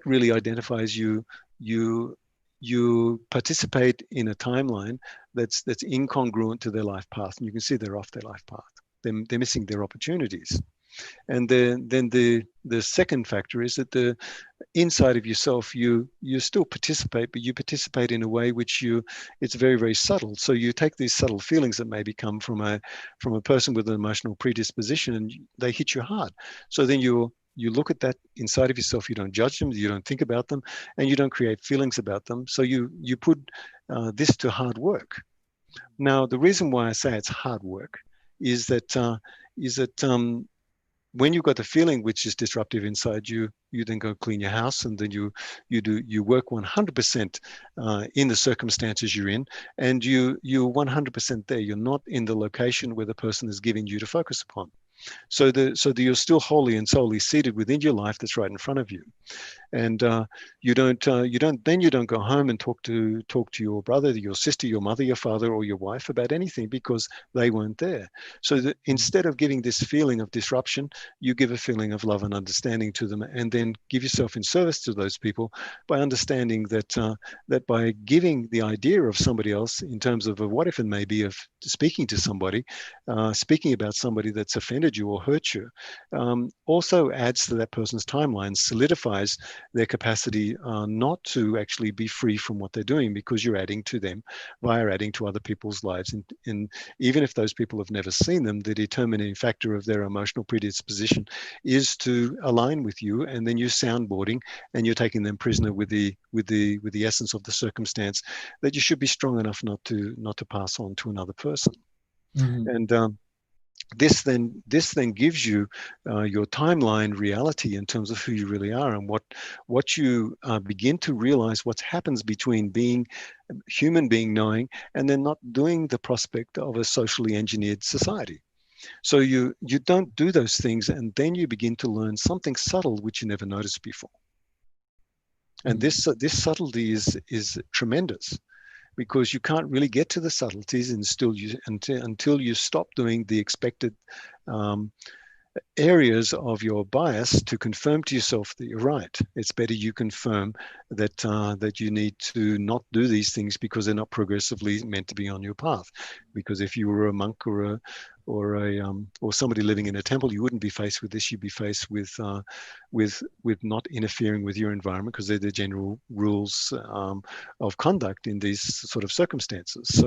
really identifies you. You participate in a timeline that's incongruent to their life path, and you can see they're off their life path. They're missing their opportunities. And then the second factor is that the inside of yourself, you still participate, but you participate in a way which it's very, very subtle. So you take these subtle feelings that maybe come from a person with an emotional predisposition, and they hit you hard. So then you look at that inside of yourself. You don't judge them, you don't think about them, and you don't create feelings about them. So you put this to hard work. Now, the reason why I say it's hard work is that when you've got the feeling which is disruptive inside you, you then go clean your house, and then you work 100% in the circumstances you're in, and you're 100% there. You're not in the location where the person is giving you to focus upon. So that you're still wholly and solely seated within your life that's right in front of you. And you don't go home and talk to your brother, your sister, your mother, your father, or your wife about anything, because they weren't there. So that instead of giving this feeling of disruption, you give a feeling of love and understanding to them, and then give yourself in service to those people by understanding that that by giving the idea of somebody else in terms of a what if it may be of speaking to somebody, speaking about somebody that's offended you or hurt you, also adds to that person's timeline, solidifies their capacity not to actually be free from what they're doing, because you're adding to them via adding to other people's lives. And even if those people have never seen them, the determining factor of their emotional predisposition is to align with you, and then you're soundboarding and you're taking them prisoner with the essence of the circumstance that you should be strong enough not to pass on to another person. Mm-hmm. And this then gives you your timeline reality in terms of who you really are, and what you begin to realize what happens between being human, being knowing, and then not doing the prospect of a socially engineered society. So you don't do those things, and then you begin to learn something subtle which you never noticed before. And this subtlety is tremendous, because you can't really get to the subtleties until you stop doing the expected areas of your bias to confirm to yourself that you're right. It's better you confirm that you need to not do these things because they're not progressively meant to be on your path. Because if you were a monk or somebody living in a temple, you wouldn't be faced with this. You'd be faced with not interfering with your environment, because they're the general rules of conduct in these sort of circumstances.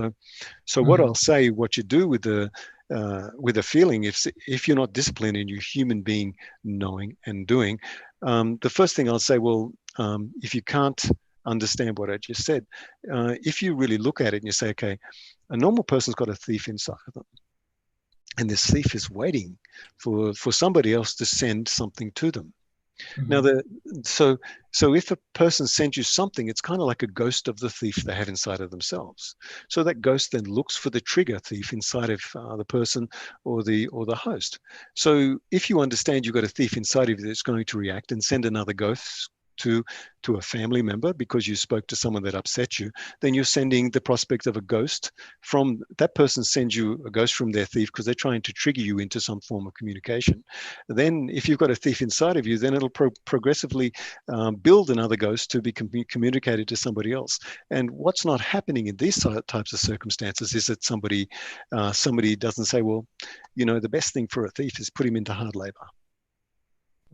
So what I'll say, what you do with a feeling, if you're not disciplined in your human being knowing and doing, the first thing I'll say, well, if you can't understand what I just said, if you really look at it and you say, okay, a normal person's got a thief inside of them, and this thief is waiting for somebody else to send something to them. Now, so if a person sends you something, it's kind of like a ghost of the thief they have inside of themselves. So that ghost then looks for the trigger thief inside of the person or the host. So if you understand you've got a thief inside of you that's going to react and send another ghost to a family member because you spoke to someone that upset you, then you're sending the prospect of a ghost from that person. Sends you a ghost from their thief because they're trying to trigger you into some form of communication. Then if you've got a thief inside of you, then it'll progressively build another ghost to be communicated to somebody else. And what's not happening in these types of circumstances is that somebody doesn't say, well, the best thing for a thief is put him into hard labor,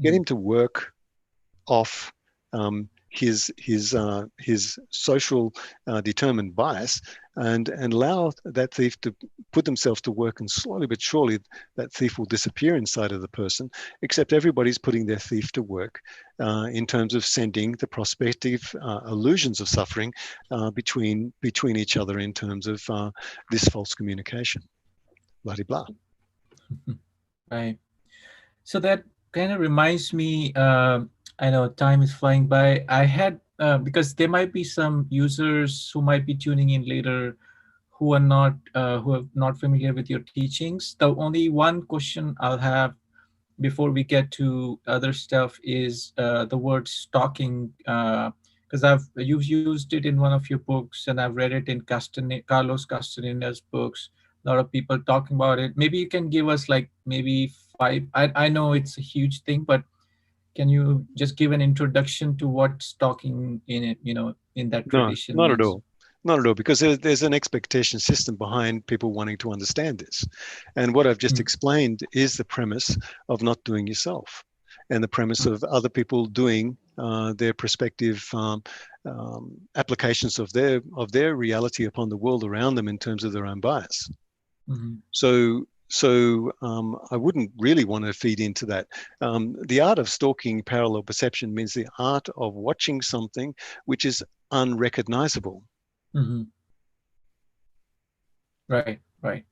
get him to work off his social determined bias and allow that thief to put themselves to work, and slowly but surely that thief will disappear inside of the person, except everybody's putting their thief to work in terms of sending the prospective illusions of suffering between each other in terms of this false communication. Blah, blah. Right. So that kind of reminds me, I know time is flying by. I had, because there might be some users who might be tuning in later who are not familiar with your teachings. The only one question I'll have before we get to other stuff is the word stalking, because you've used it in one of your books, and I've read it in Carlos Castaneda's books. A lot of people talking about it. Maybe you can give us like maybe five. I know it's a huge thing, but can you just give an introduction to what stalking in it, in that No, tradition not at means? all. Not at all, because there's an expectation system behind people wanting to understand this. And what I've just Mm, explained is the premise of not doing yourself, and the premise mm, of other people doing their prospective applications of their reality upon the world around them in terms of their own bias. mhm, So I wouldn't really want to feed into that. The art of stalking parallel perception means the art of watching something which is unrecognizable. mhm. Right, right.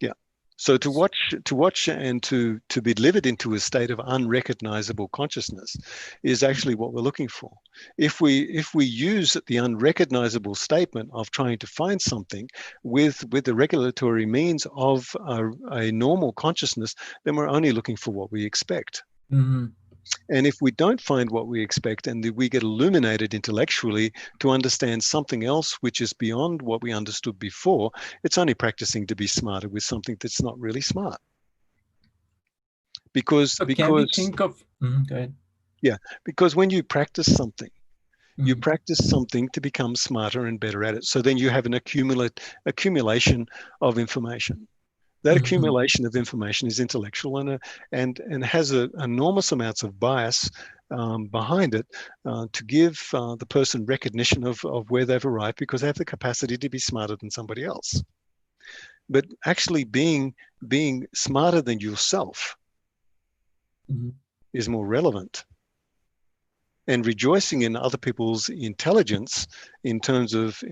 Yeah. So to watch and to be delivered into a state of unrecognizable consciousness is actually what we're looking for. If we use the unrecognizable statement of trying to find something with the regulatory means of a normal consciousness, then we're only looking for what we expect. Mhm. And if we don't find what we expect, and we get illuminated intellectually to understand something else which is beyond what we understood before, it's only practicing to be smarter with something that's not really smart. Because So can we because think of? Mhm, go ahead. yeah, because when you practice something, you Mhm, practice something to become smarter and better at it. So then you have an accumulation of information. That mhm. accumulation of information is intellectual, and has enormous amounts of bias behind it to give the person recognition of where they've arrived, because they have the capacity to be smarter than somebody else. But actually being smarter than yourself Mhm. is more relevant, and rejoicing in other people's intelligence in terms of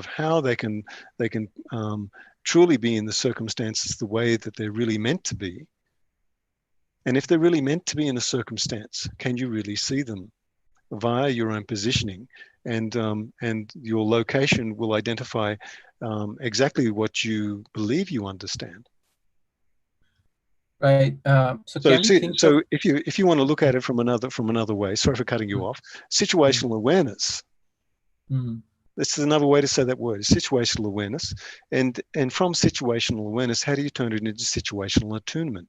how they can truly be in the circumstances the way that they're really meant to be. And if they're really meant to be in a circumstance, can you really see them via your own positioning? And your location will identify exactly what you believe you understand. Right. So So, can we think of? if you want to look at it from another way, sorry for cutting you Mm, off, mm, situational awareness. mm, This is another way to say that word, situational awareness. And from situational awareness, how do you turn it into situational attunement?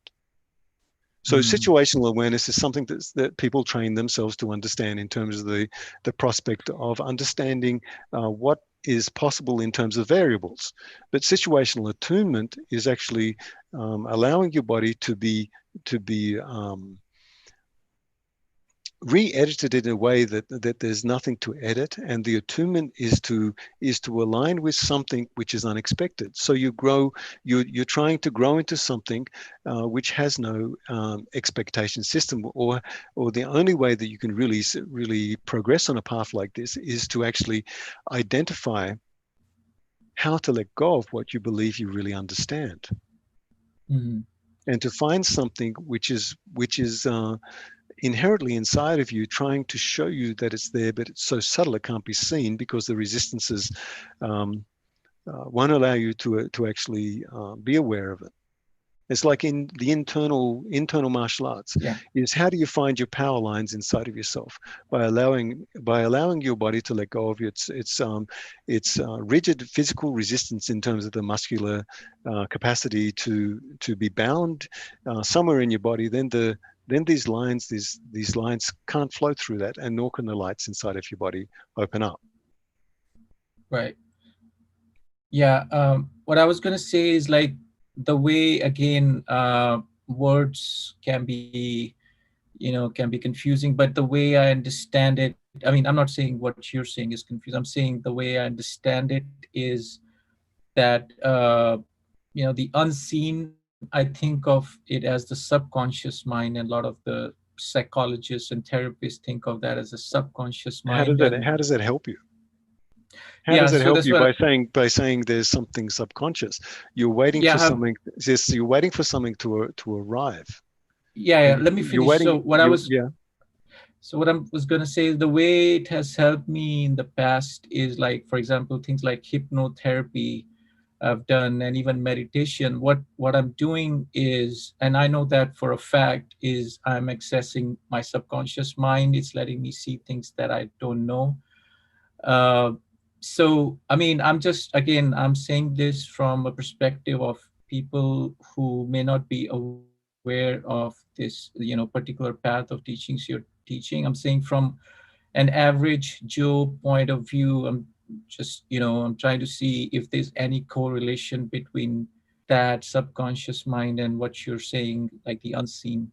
So mm, situational awareness is something that people train themselves to understand in terms of the prospect of understanding what is possible in terms of variables. But situational attunement is actually allowing your body to be re-edited in a way that there's nothing to edit, and the attunement is to align with something which is unexpected. So you're trying to grow into something which has no expectation system, or the only way that you can really progress on a path like this is to actually identify how to let go of what you believe you really understand, mm. and to find something which is inherently inside of you, trying to show you that it's there, but it's so subtle it can't be seen because the resistances um, won't allow you to actually be aware of it. It's like in the internal martial arts, Yeah. is how do you find your power lines inside of yourself? By allowing your body to let go of its rigid physical resistance in terms of the muscular capacity to be bound somewhere in your body. Then these lines can't flow through that, and nor can the lights inside of your body open up. Right. Yeah. What I was gonna say is like the way again, words can be, can be confusing, but the way I understand it I mean, I'm not saying what you're saying is confused. I'm saying the way I understand it is that the unseen, I think of it as the subconscious mind, and a lot of the psychologists and therapists think of that as a subconscious mind. And How does that help you? How yeah, does it so help that's you what, by saying there's something subconscious? You're waiting yeah, for something. Yes, you're waiting for something to arrive. yeah, let me You're finish. waiting. You yeah. So what I was going to say is the way it has helped me in the past is, like, for example, things like hypnotherapy I've done, and even meditation. What I'm doing is, and I know that for a fact, is I'm accessing my subconscious mind. It's letting me see things that I don't know. Uh, so I mean, I'm saying this from a perspective of people who may not be aware of this, particular path of teachings you're teaching. I'm saying from an average Joe point of view. I'm trying to see if there's any correlation between that subconscious mind and what you're saying, like the unseen,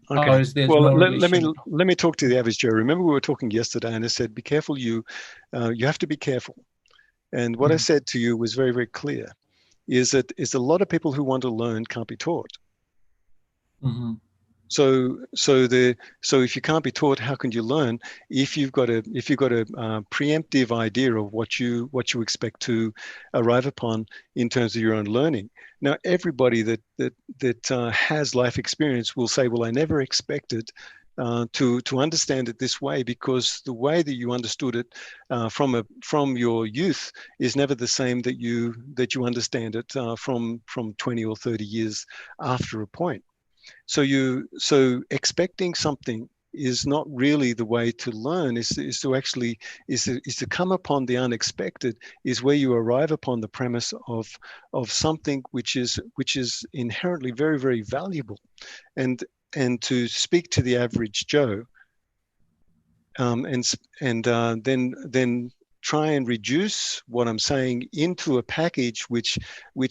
or Okay. is there's Well, no let me relation? let me talk to the average Joe. Remember, we were talking yesterday, and I said, be careful. You have to be careful. And what I Mhm. said to you was very, very clear. Is a lot of people who want to learn can't be taught. Mhm. So if you can't be taught, how can you learn? If you've got a preemptive idea of what you expect to arrive upon in terms of your own learning. Now, everybody that has life experience will say, "Well, I never expected to understand it this way, because the way that you understood it from your youth is never the same that you understand it from 20 or 30 years after a point." So expecting something is not really the way to learn. Is to actually is to come upon the unexpected, is where you arrive upon the premise of something which is inherently very, very valuable. And and to speak to the average Joe, and then try and reduce what I'm saying into a package which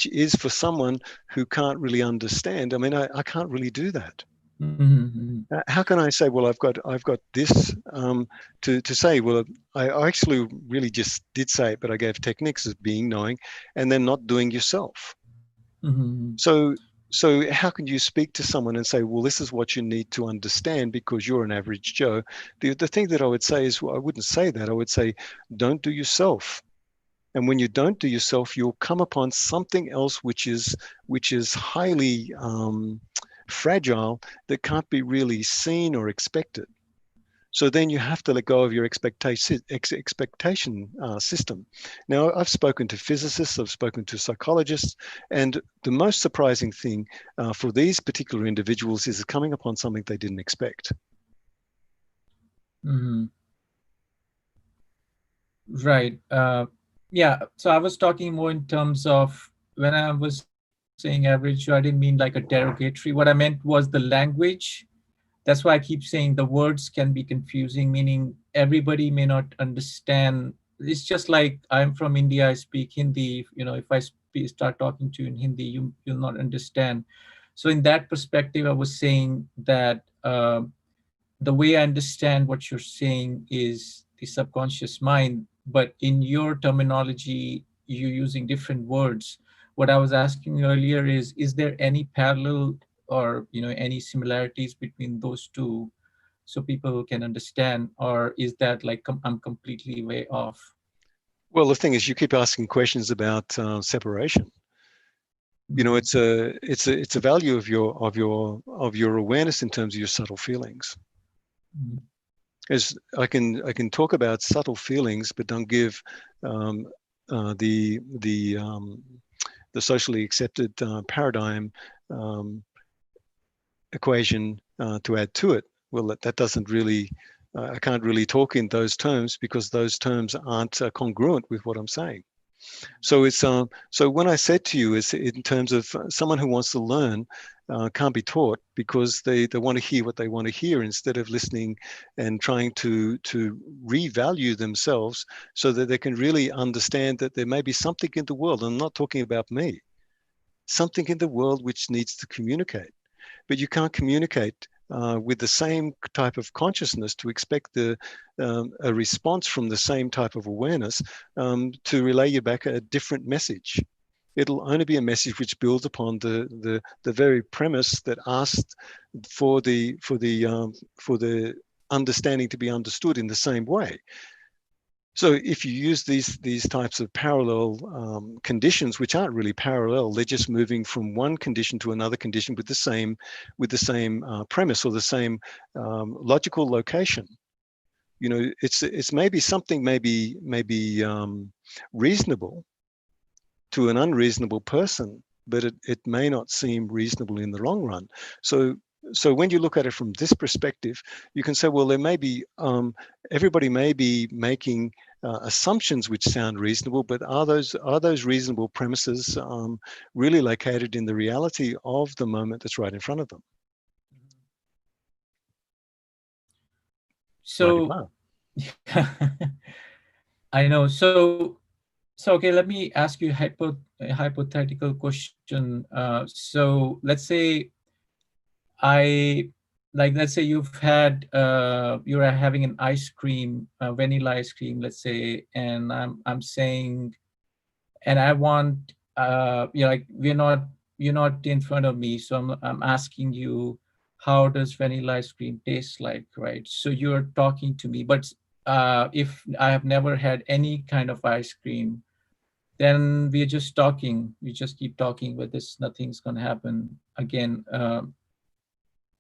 is for someone who can't really understand. I mean, I can't really do that. Mhm. How can I say, well, I've got this to say? Well, I actually really just did say it, but I gave techniques as being, knowing, and then not doing yourself. Mhm. So how can you speak to someone and say, well, this is what you need to understand because you're an average Joe? The thing that I would say is, well, I wouldn't say that. I would say, don't do yourself. And when you don't do yourself, you'll come upon something else which is highly fragile, that can't be really seen or expected. So then you have to let go of your expectation system. Now, I've spoken to physicists, I've spoken to psychologists, and the most surprising thing for these particular individuals is coming upon something they didn't expect. Mhm. Right. Yeah. So I was talking more in terms of, when I was saying average, I didn't mean like a derogatory. What I meant was the language. That's why I keep saying the words can be confusing, meaning everybody may not understand. It's just like, I'm from India, I speak Hindi. If I start talking to you in Hindi, you'll not understand. So in that perspective, I was saying that the way I understand what you're saying is the subconscious mind, but in your terminology, you're using different words. What I was asking earlier is there any parallel, or any similarities between those two, so people can understand, or is that like, I'm completely way off? Well, the thing is, you keep asking questions about separation. Mhm. It's a value of your awareness in terms of your subtle feelings. Mhm. As I can talk about subtle feelings, but don't give um, the socially accepted paradigm um, equation to add to it. Well, that doesn't really. I can't really talk in those terms because those terms aren't congruent with what I'm saying. So when I said to you, is in terms of someone who wants to learn can't be taught, because they want to hear what they want to hear instead of listening and trying to revalue themselves so that they can really understand that there may be something in the world. I'm not talking about me. Something in the world which needs to communicate, but you can't communicate with the same type of consciousness to expect a response from the same type of awareness to relay you back a different message. It'll only be a message which builds upon the very premise that asked for the understanding to be understood in the same way. So if you use these types of parallel conditions, which aren't really parallel, they're just moving from one condition to another condition with the same premise or the same logical location. You know, it's maybe something maybe reasonable to an unreasonable person, but it may not seem reasonable in the long run. So when you look at it from this perspective, you can say, well, there may be everybody may be making assumptions which sound reasonable, but are those reasonable premises really located in the reality of the moment that's right in front of them? So I know. So okay, let me ask you a hypothetical question. So let's say I let's say you are having an ice cream, vanilla ice cream, let's say, and I'm saying, and I want like you're not in front of me, so I'm asking you, how does vanilla ice cream taste like, right? So you're talking to me, but if I have never had any kind of ice cream, then we're just talking. We just keep talking, but this nothing's gonna happen again.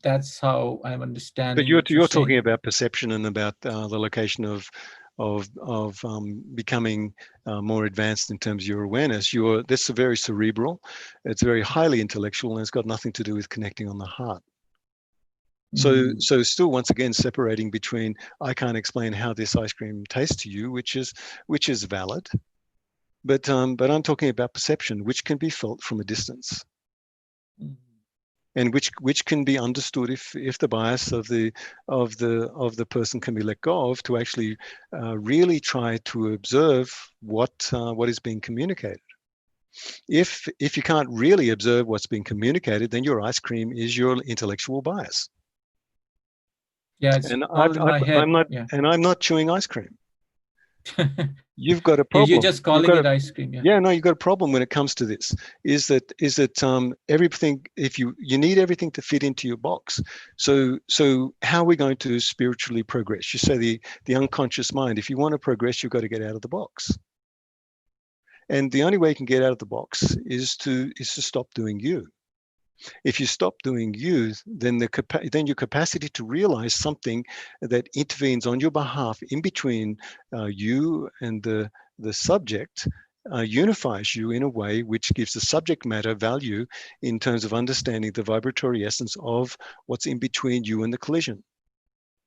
That's how I'm But understanding you're what you're you're talking saying. about perception and about the location of becoming more advanced in terms of your awareness. That's a very cerebral, it's very highly intellectual, and it's got nothing to do with connecting on the heart. So Mm, still once again separating between I can't explain how this ice cream tastes to you, which is valid, but I'm talking about perception, which can be felt from a distance, mm, and which can be understood if the bias of the person can be let go of, to actually really try to observe what is being communicated. If you can't really observe what's being communicated, then your ice cream is your intellectual bias. yeah, it's And all in my I'm head. not Yeah. and I'm not chewing ice cream. You've got a You're problem. just calling it ice cream. Yeah. Yeah, no, you've got a problem when it comes to this. Is that everything, if you need everything to fit into your box. So how are we going to spiritually progress? You say the unconscious mind. If you want to progress, you've got to get out of the box. And the only way you can get out of the box is to stop doing you. If you stop doing you, then then your capacity to realize something that intervenes on your behalf in between you and the subject unifies you in a way which gives the subject matter value in terms of understanding the vibratory essence of what's in between you and the collision.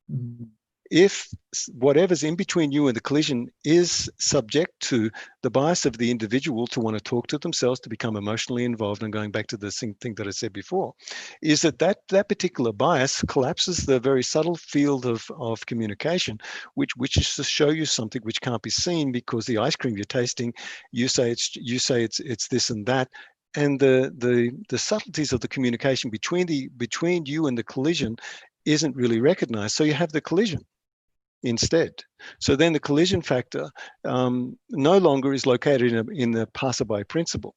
Mm, If whatever's in between you and the collision is subject to the bias of the individual to want to talk to themselves, to become emotionally involved, and going back to the same thing that I said before, is that particular bias collapses the very subtle field of communication, which is to show you something which can't be seen, because the ice cream you're tasting, you say it's this and that, and the subtleties of the communication between you and the collision isn't really recognized. So you have the collision instead. So then the collision factor no longer is located in the passerby principle.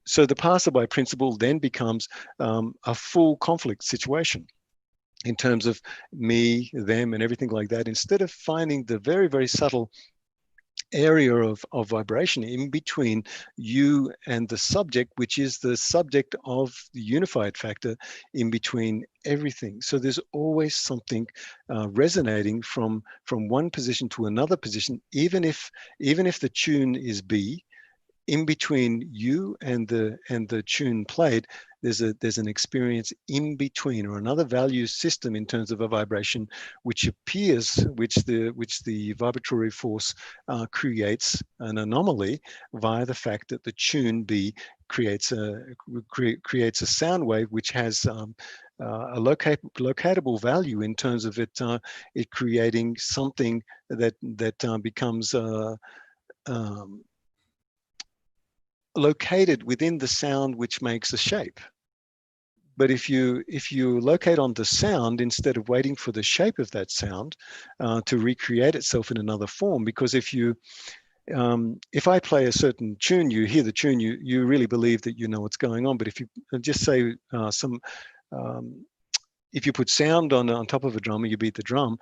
So the passerby principle then becomes a full conflict situation in terms of me, them, and everything like that, instead of finding the very, very subtle area of vibration in between you and the subject, which is the subject of the unified factor in between everything. So there's always something resonating from one position to another position, even if the tune is B. In between you and the tune played, there's an experience in between, or another value system in terms of a vibration, which appears, which the vibratory force creates an anomaly via the fact that the tune B creates a sound wave which has a locatable value in terms of it creating something that becomes um, located within the sound which makes a shape. But if you locate on the sound instead of waiting for the shape of that sound to recreate itself in another form, because if I play a certain tune, you hear the tune, you really believe that you know what's going on. But if you just say um, if you put sound on top of a drum and you beat the drum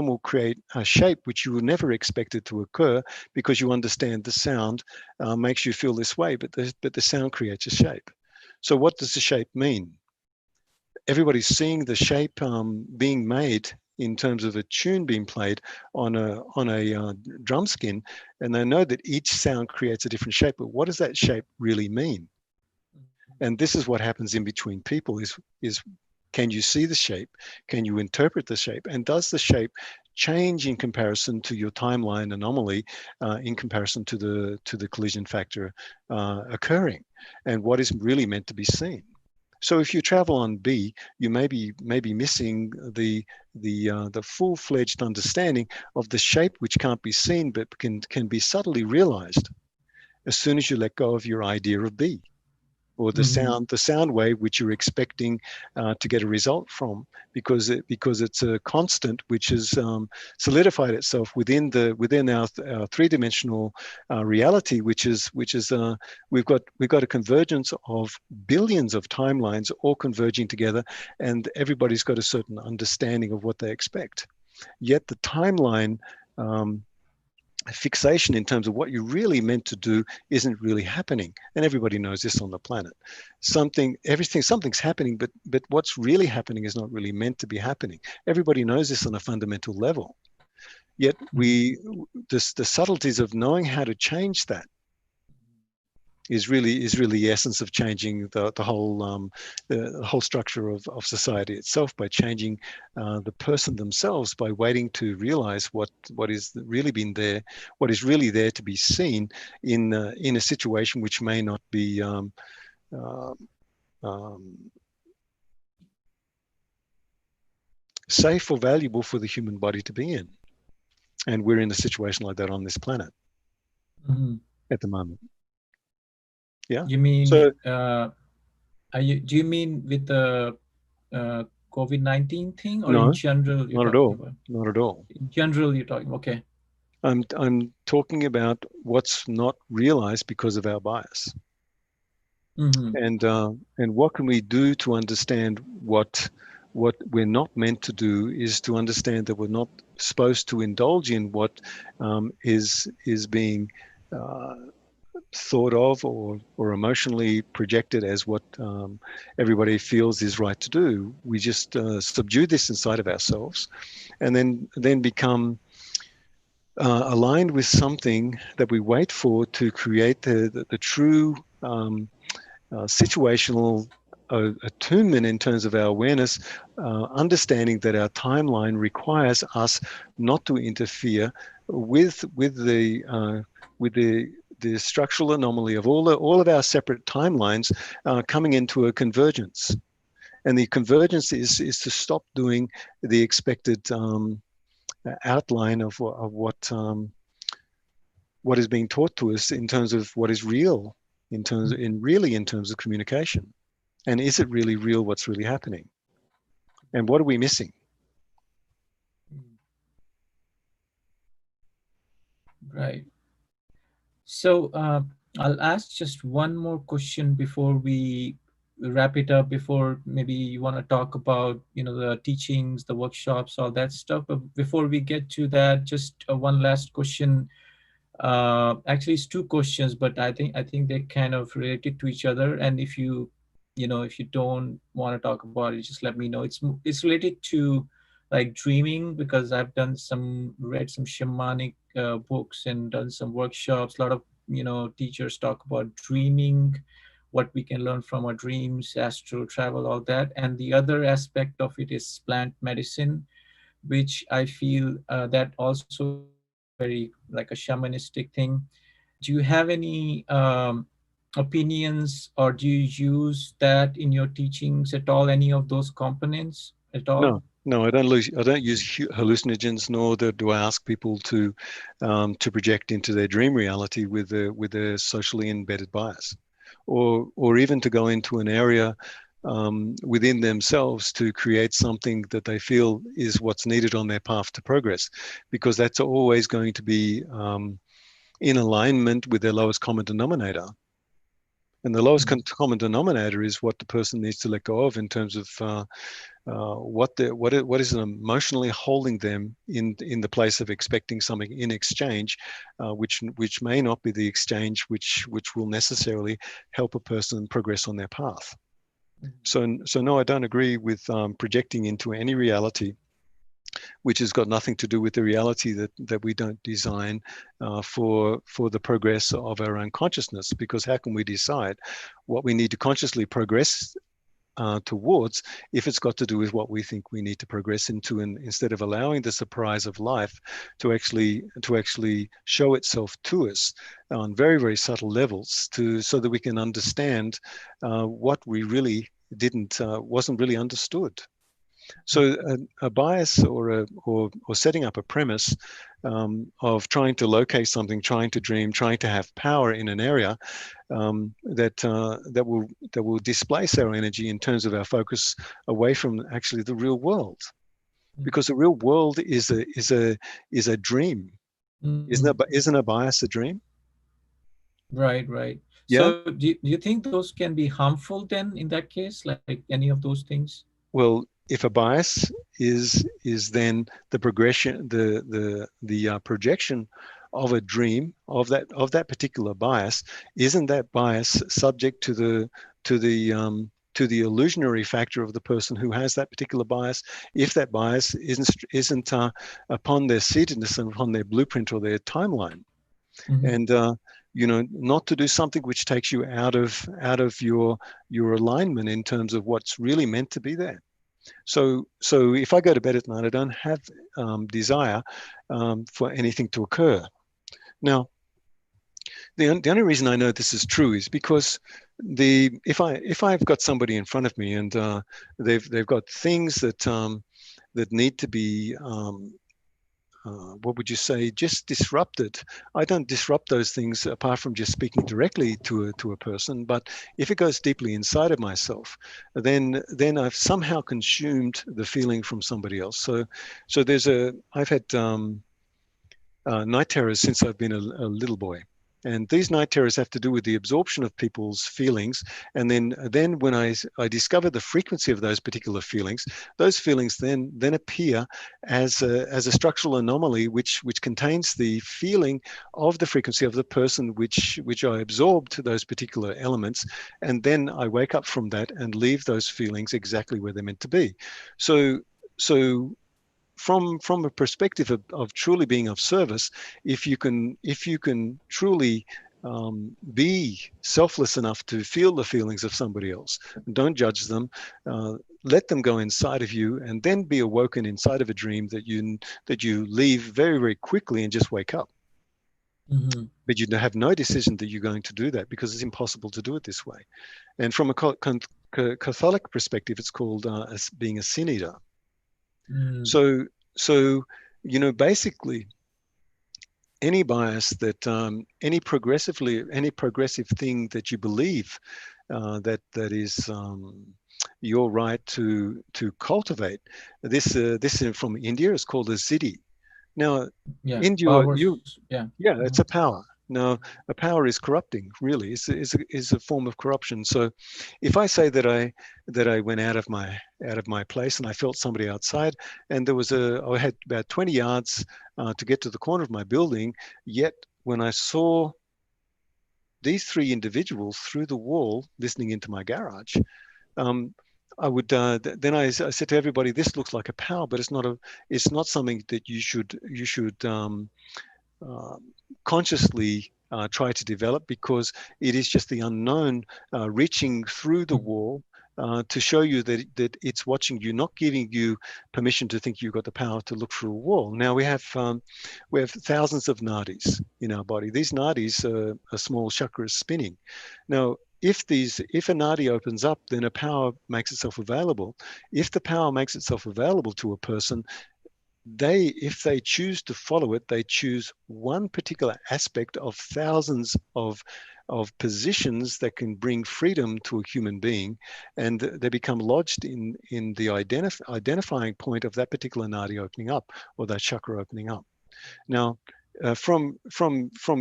will create a shape which you would never expect it to occur, because you understand the sound makes you feel this way, but the sound creates a shape. So what does the shape mean? Everybody's seeing the shape being made in terms of a tune being played on a drum skin, and they know that each sound creates a different shape. But what does that shape really mean? And this is what happens in between people: is can you see the shape? Can you interpret the shape? And does the shape change in comparison to your timeline anomaly, in comparison to the collision factor occurring, and what is really meant to be seen? So if you travel on B, you may be missing the full-fledged understanding of the shape, which can't be seen but can be subtly realized as soon as you let go of your idea of B, or Mm-hmm. the sound wave which you're expecting to get a result from, because it's a constant which has solidified itself within our three-dimensional reality, which is we've got a convergence of billions of timelines all converging together, and everybody's got a certain understanding of what they expect. Yet the timeline um, fixation in terms of what you really meant to do isn't really happening, and everybody knows this on the planet. Something's happening, but what's really happening is not really meant to be happening. Everybody knows this on a fundamental level, yet the subtleties of knowing how to change that is really the essence of changing the whole structure of society itself, by changing the person themselves, by waiting to realize what is really been there, what is really there to be seen in a situation which may not be uh, um, safe or valuable for the human body to be in. And we're in a situation like that on this planet Mm-hmm. at the moment. Yeah. You mean, So do you mean with the uh, COVID-19 thing, or in no, general you're not at talking all. about? Not at all. In general, you're talking. Okay. I'm talking about what's not realized because of our bias, Mm-hmm. and what can we do to understand what we're not meant to do, is to understand that we're not supposed to indulge in what is being uh, thought of or emotionally projected as what everybody feels is right to do. We just subdue this inside of ourselves, and then become aligned with something that we wait for to create the true situational attunement in terms of our awareness, understanding that our timeline requires us not to interfere with the structural anomaly of all of our separate timelines coming into a convergence. And the convergence is to stop doing the expected outline of what is being taught to us in terms of what is real, in terms of communication. And is it really real what's really happening? And what are we missing? Right. So I'll ask just one more question before we wrap it up. Before maybe you want to talk about, the teachings, the workshops, all that stuff. But before we get to that, just one last question. Actually, it's two questions, but I think they're kind of related to each other. And if you don't want to talk about it, just let me know. It's related to like dreaming, because I've read some shamanic books and done some workshops. A lot of teachers talk about dreaming, what we can learn from our dreams, astral travel, all that. And the other aspect of it is plant medicine, which I feel that also is very like a shamanistic thing. Do you have any opinions, or do you use that in your teachings at all? Any of those components at all? No, I don't use hallucinogens, nor do I ask people to project into their dream reality with a socially embedded bias, or even to go into an area within themselves to create something that they feel is what's needed on their path to progress, because that's always going to be in alignment with their lowest common denominator. And the lowest Mhm. common denominator is what the person needs to let go of in terms of what is emotionally holding them in the place of expecting something in exchange, which may not be the exchange which will necessarily help a person progress on their path. So no, I don't agree with projecting into any reality which has got nothing to do with the reality that we don't design for the progress of our own consciousness. Because how can we decide what we need to consciously progress towards if it's got to do with what we think we need to progress into, and instead of allowing the surprise of life to actually show itself to us on very, very subtle levels, so that we can understand what we really didn't wasn't really understood. So a bias or setting up a premise of trying to locate something, trying to dream, trying to have power in an area that will displace our energy in terms of our focus away from actually the real world, because the real world is a dream. Mhm. Isn't a bias a dream? Right, right. Yeah. So do you think those can be harmful then in that case, like any of those things? Well, if a bias is then the progression, the projection of a dream of that particular bias, isn't that bias subject to the illusionary factor of the person who has that particular bias? If that bias isn't upon their seatedness and upon their blueprint or their timeline, Hmm. and not to do something which takes you out of your alignment in terms of what's really meant to be there. So if I go to bed at night, I don't have desire for anything to occur. Now, the only reason I know this is true is because if I've got somebody in front of me, and they've got things that need to be what would you say, just disrupted. I don't disrupt those things apart from just speaking directly to a person. But if it goes deeply inside of myself, then I've somehow consumed the feeling from somebody else. So I've had night terrors since I've been a little boy. And these night terrors have to do with the absorption of people's feelings. And then when I discover the frequency of those particular feelings, those feelings then appear as a structural anomaly which contains the feeling of the frequency of the person which I absorbed those particular elements. And then I wake up from that and leave those feelings exactly where they're meant to be. So from a perspective of truly being of service, if you can truly be selfless enough to feel the feelings of somebody else, don't judge them, uh, let them go inside of you, and then be awoken inside of a dream that you leave very, very quickly and just wake up. Hmm. But you have no decision that you're going to do that, because it's impossible to do it this way. And from a Catholic perspective, it's called as being a sin eater. Mm. So, basically, any bias that any progressive thing that you believe that is your right to cultivate. This is from India. It's called a siddhi. Now, Yeah, India, powers. Yeah. yeah, Hmm. it's a power. Now, a power is corrupting, really. It's a form of corruption. So, if I say that I went out of my place and I felt somebody outside, and I had about 20 yards to get to the corner of my building, yet when I saw these three individuals through the wall listening into my garage, um, then I said to everybody, "This looks like a power, but it's not something that you should uh, consciously try to develop, because it is just the unknown reaching through the wall to show you that it's watching you, not giving you permission to think you've got the power to look through a wall. Now we have thousands of nadis in our body. These nadis are small chakras spinning. Now, if a nadi opens up, then a power makes itself available. If the power makes itself available to a person, if they choose to follow it, they choose one particular aspect of thousands of of positions that can bring freedom to a human being, and they become lodged in the identifying point of that particular nadi opening up, or that chakra opening up. Now, from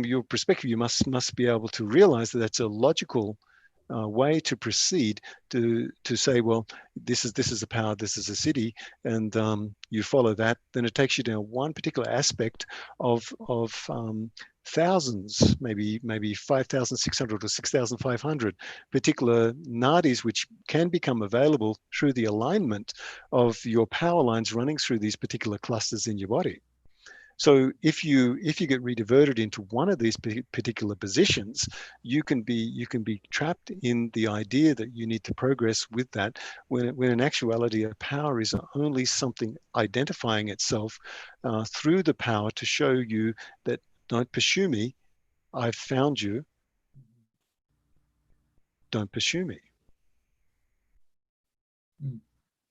your perspective, you must be able to realize that that's a logical way to proceed, to say, well, this is a power, this is a city, and you follow that. Then it takes you down one particular aspect of thousands, maybe 5,600 or 6,500 particular nadis, which can become available through the alignment of your power lines running through these particular clusters in your body. So if you get rediverted into one of these particular positions, you can be trapped in the idea that you need to progress with that, when in actuality a power is only something identifying itself through the power to show you that, don't pursue me, I've found you, don't pursue me. Mm.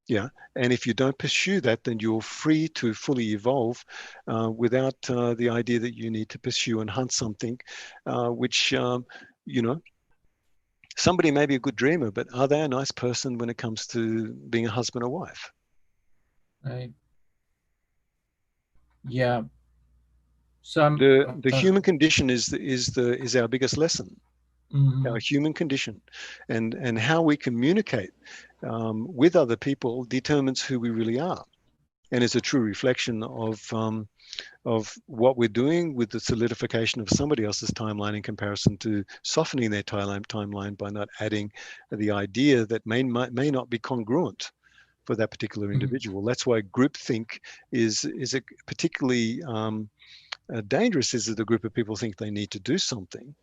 Yeah, and if you don't pursue that, then you're free to fully evolve without the idea that you need to pursue and hunt something, which, you know, somebody may be a good dreamer, but are they a nice person when it comes to being a husband or wife? Right. Yeah. Some. The human condition is our biggest lesson. Our Mhm. human condition, and how we communicate with other people determines who we really are, and is a true reflection of what we're doing with the solidification of somebody else's timeline in comparison to softening their timeline by not adding the idea that may not be congruent for that particular Mhm. individual. That's why groupthink is a particularly dangerous. Is that the group of people think they need to do something,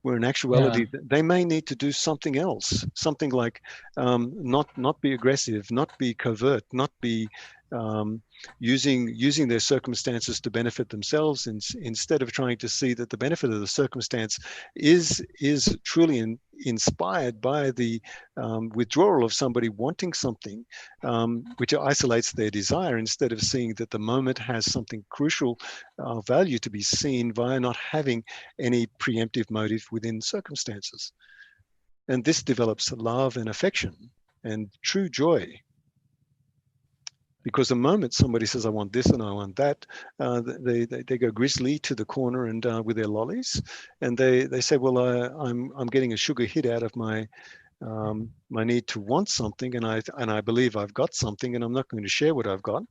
where in Yeah. actuality they may need to do something else, something like not be aggressive, not be covert, not be um, using their circumstances to benefit themselves, instead of trying to see that the benefit of the circumstance is truly inspired by the withdrawal of somebody wanting something, which isolates their desire, instead of seeing that the moment has something crucial value to be seen via not having any preemptive motive within circumstances. And this develops love and affection and true joy. Because the moment somebody says, I want this and I want that, they go grizzly to the corner and with their lollies, and they say, well, I'm getting a sugar hit out of my need to want something, and I believe I've got something, and I'm not going to share what I've got.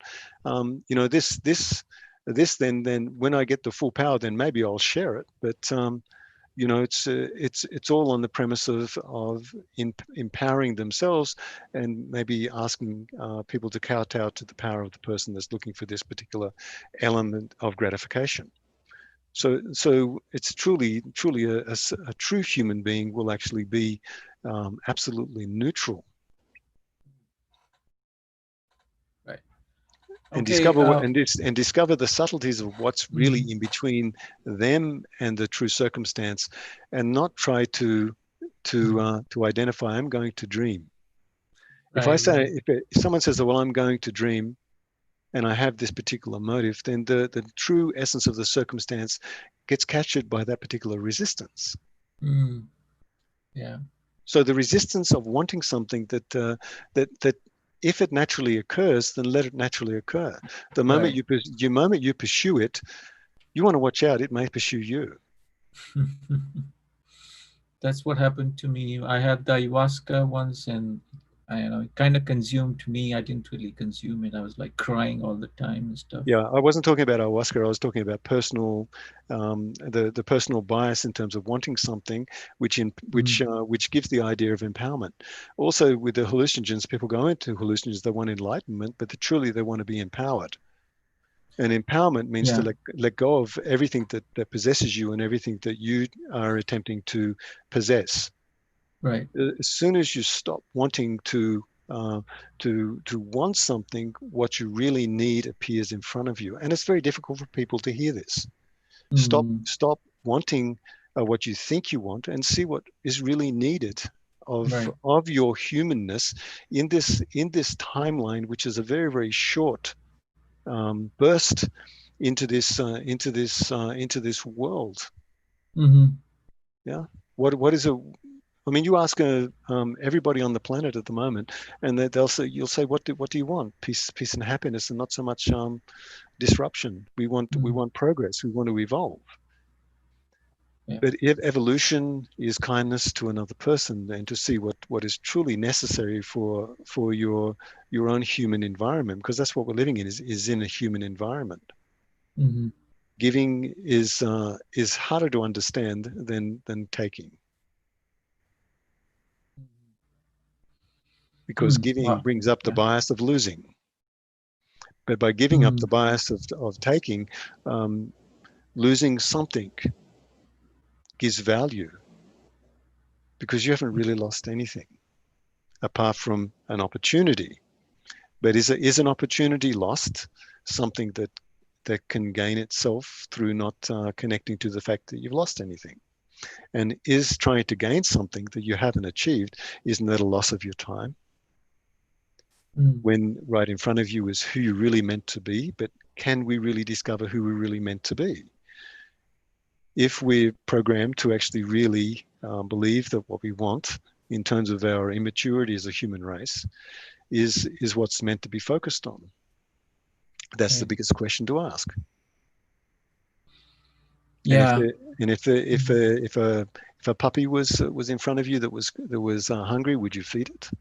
This then when I get the full power, then maybe I'll share it. But it's all on the premise of empowering themselves, and maybe asking people to kowtow to the power of the person that's looking for this particular element of gratification. So it's truly a true human being will actually be absolutely neutral, Right. and Okay. discover the subtleties of what's really Mhm. in between them and the true circumstance, and not try Mhm. to identify, I'm going to dream. If I Right. say, Right. if someone says, well, I'm going to dream, and I have this particular motive, then the true essence of the circumstance gets captured by that particular resistance. Mm. Yeah. So the resistance of wanting something that if it naturally occurs, then let it naturally occur. The moment Right. you pursue it, you want to watch out. It may pursue you. That's what happened to me. I had the ayahuasca once, and it kind of consumed me. I didn't really consume it. I was like crying all the time and stuff. Yeah, I wasn't talking about ayahuasca. I was talking about the personal bias in terms of wanting something, Mm. which gives the idea of empowerment. Also, with the hallucinogens, people go into hallucinogens, they want enlightenment, but truly they want to be empowered. And empowerment means to Yeah. let go of everything that possesses you and everything that you are attempting to possess. Right. As soon as you stop wanting to want something, what you really need appears in front of you, and it's very difficult for people to hear this. Mm. Stop wanting what you think you want, and see what is really needed Right. of your humanness in this timeline, which is a very very short burst into this world. Mm-hmm. Yeah. what is a I mean, you ask everybody on the planet at the moment, and they'll say, you'll say, what do you want? Peace and happiness, and not so much disruption. We want progress. We want to evolve. Yeah. But if evolution is kindness to another person, and to see what is truly necessary for your own human environment, because that's what we're living in, is in a human environment. Mm-hmm. Giving is harder to understand than taking, because giving Wow. brings up the Yeah. bias of losing. But by giving up Mm-hmm. the bias of taking, um, losing something gives value, because you haven't really lost anything apart from an opportunity. But is an opportunity lost something that can gain itself through not connecting to the fact that you've lost anything? And is trying to gain something that you haven't achieved, isn't that a loss of your time? Mm. When right in front of you is who you're really meant to be, but can we really discover who we're really meant to be? If we're programmed to actually really believe that what we want in terms of our immaturity as a human race is what's meant to be focused on, that's the Right. biggest question to ask. And if Yeah. the and if the Mhm. if a puppy was in front of you that was hungry, would you feed it?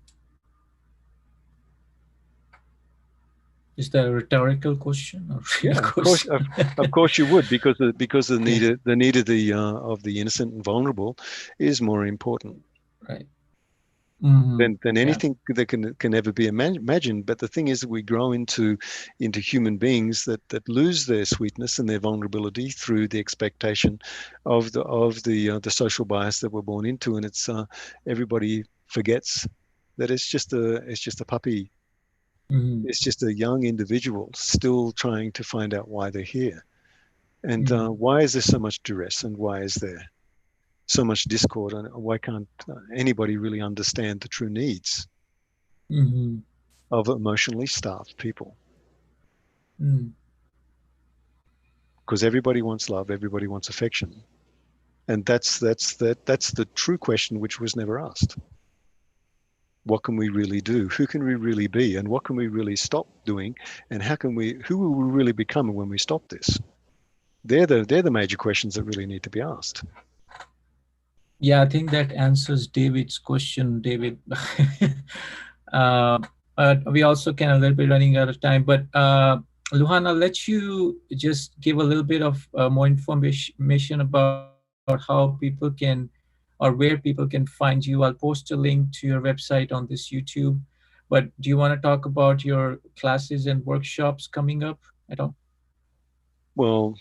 Is that a rhetorical question or real Yeah, of course, question? of course you would, because the Yeah. need of the innocent and vulnerable is more important Right. Mm-hmm. than Yeah. anything that can ever be imagined. But the thing is that we grow into human beings that lose their sweetness and their vulnerability through the expectation of the social bias that we're born into, and it's everybody forgets that it's just a puppy. Mm-hmm. It's just a young individual still trying to find out why they're here. And Mm-hmm. why is there so much duress, and why is there so much discord, and why can't anybody really understand the true needs Mm-hmm. of emotionally starved people? Mm. Because everybody wants love, everybody wants affection, and that's the true question which was never asked. What can we really do? Who can we really be? And what can we really stop doing? And who will we really become when we stop this? They're the major questions that really need to be asked. Yeah, I think that answers David's question, David. uh, we also can a little bit running out of time, but Luhan, I'll let you just give a little bit of more information about how people can, or where people can find you. I'll post a link to your website on this YouTube. But do you want to talk about your classes and workshops coming up at all? Well,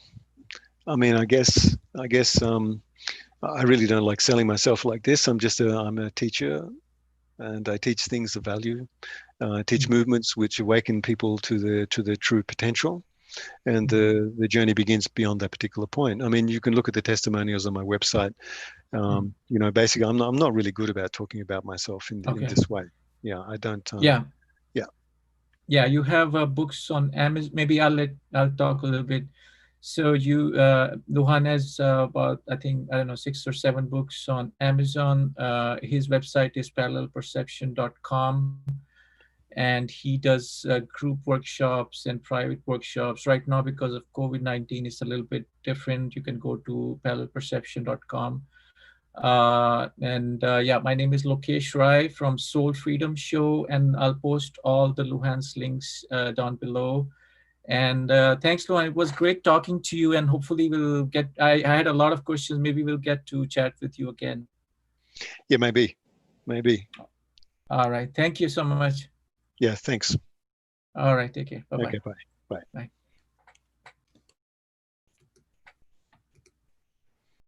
I mean, I guess I really don't like selling myself like this. I'm a teacher, and I teach things of value. I teach movements which awaken people to their true potential, and the journey begins beyond that particular point. I mean, you can look at the testimonials on my website. Basically, I'm not really good about talking about myself in Okay. this way. Yeah, I don't. Yeah. Yeah. Yeah, you have books on Amazon. Maybe I'll talk a little bit. So Luhan has about, I think, I don't know, 6 or 7 books on Amazon. His website is parallelperception.com, and he does group workshops and private workshops. Right now, because of COVID-19, it's a little bit different. You can go to parallelperception.com. And yeah, my name is Lokesh Rai from Soul Freedom Show, and I'll post all the Luhan's links down below. And thanks, Luhan. It was great talking to you, and hopefully we'll get. I had a lot of questions. Maybe we'll get to chat with you again. Yeah, maybe. All right. Thank you so much. Yeah, thanks. All right. Take care. Bye-bye. Okay, bye. Bye. Bye.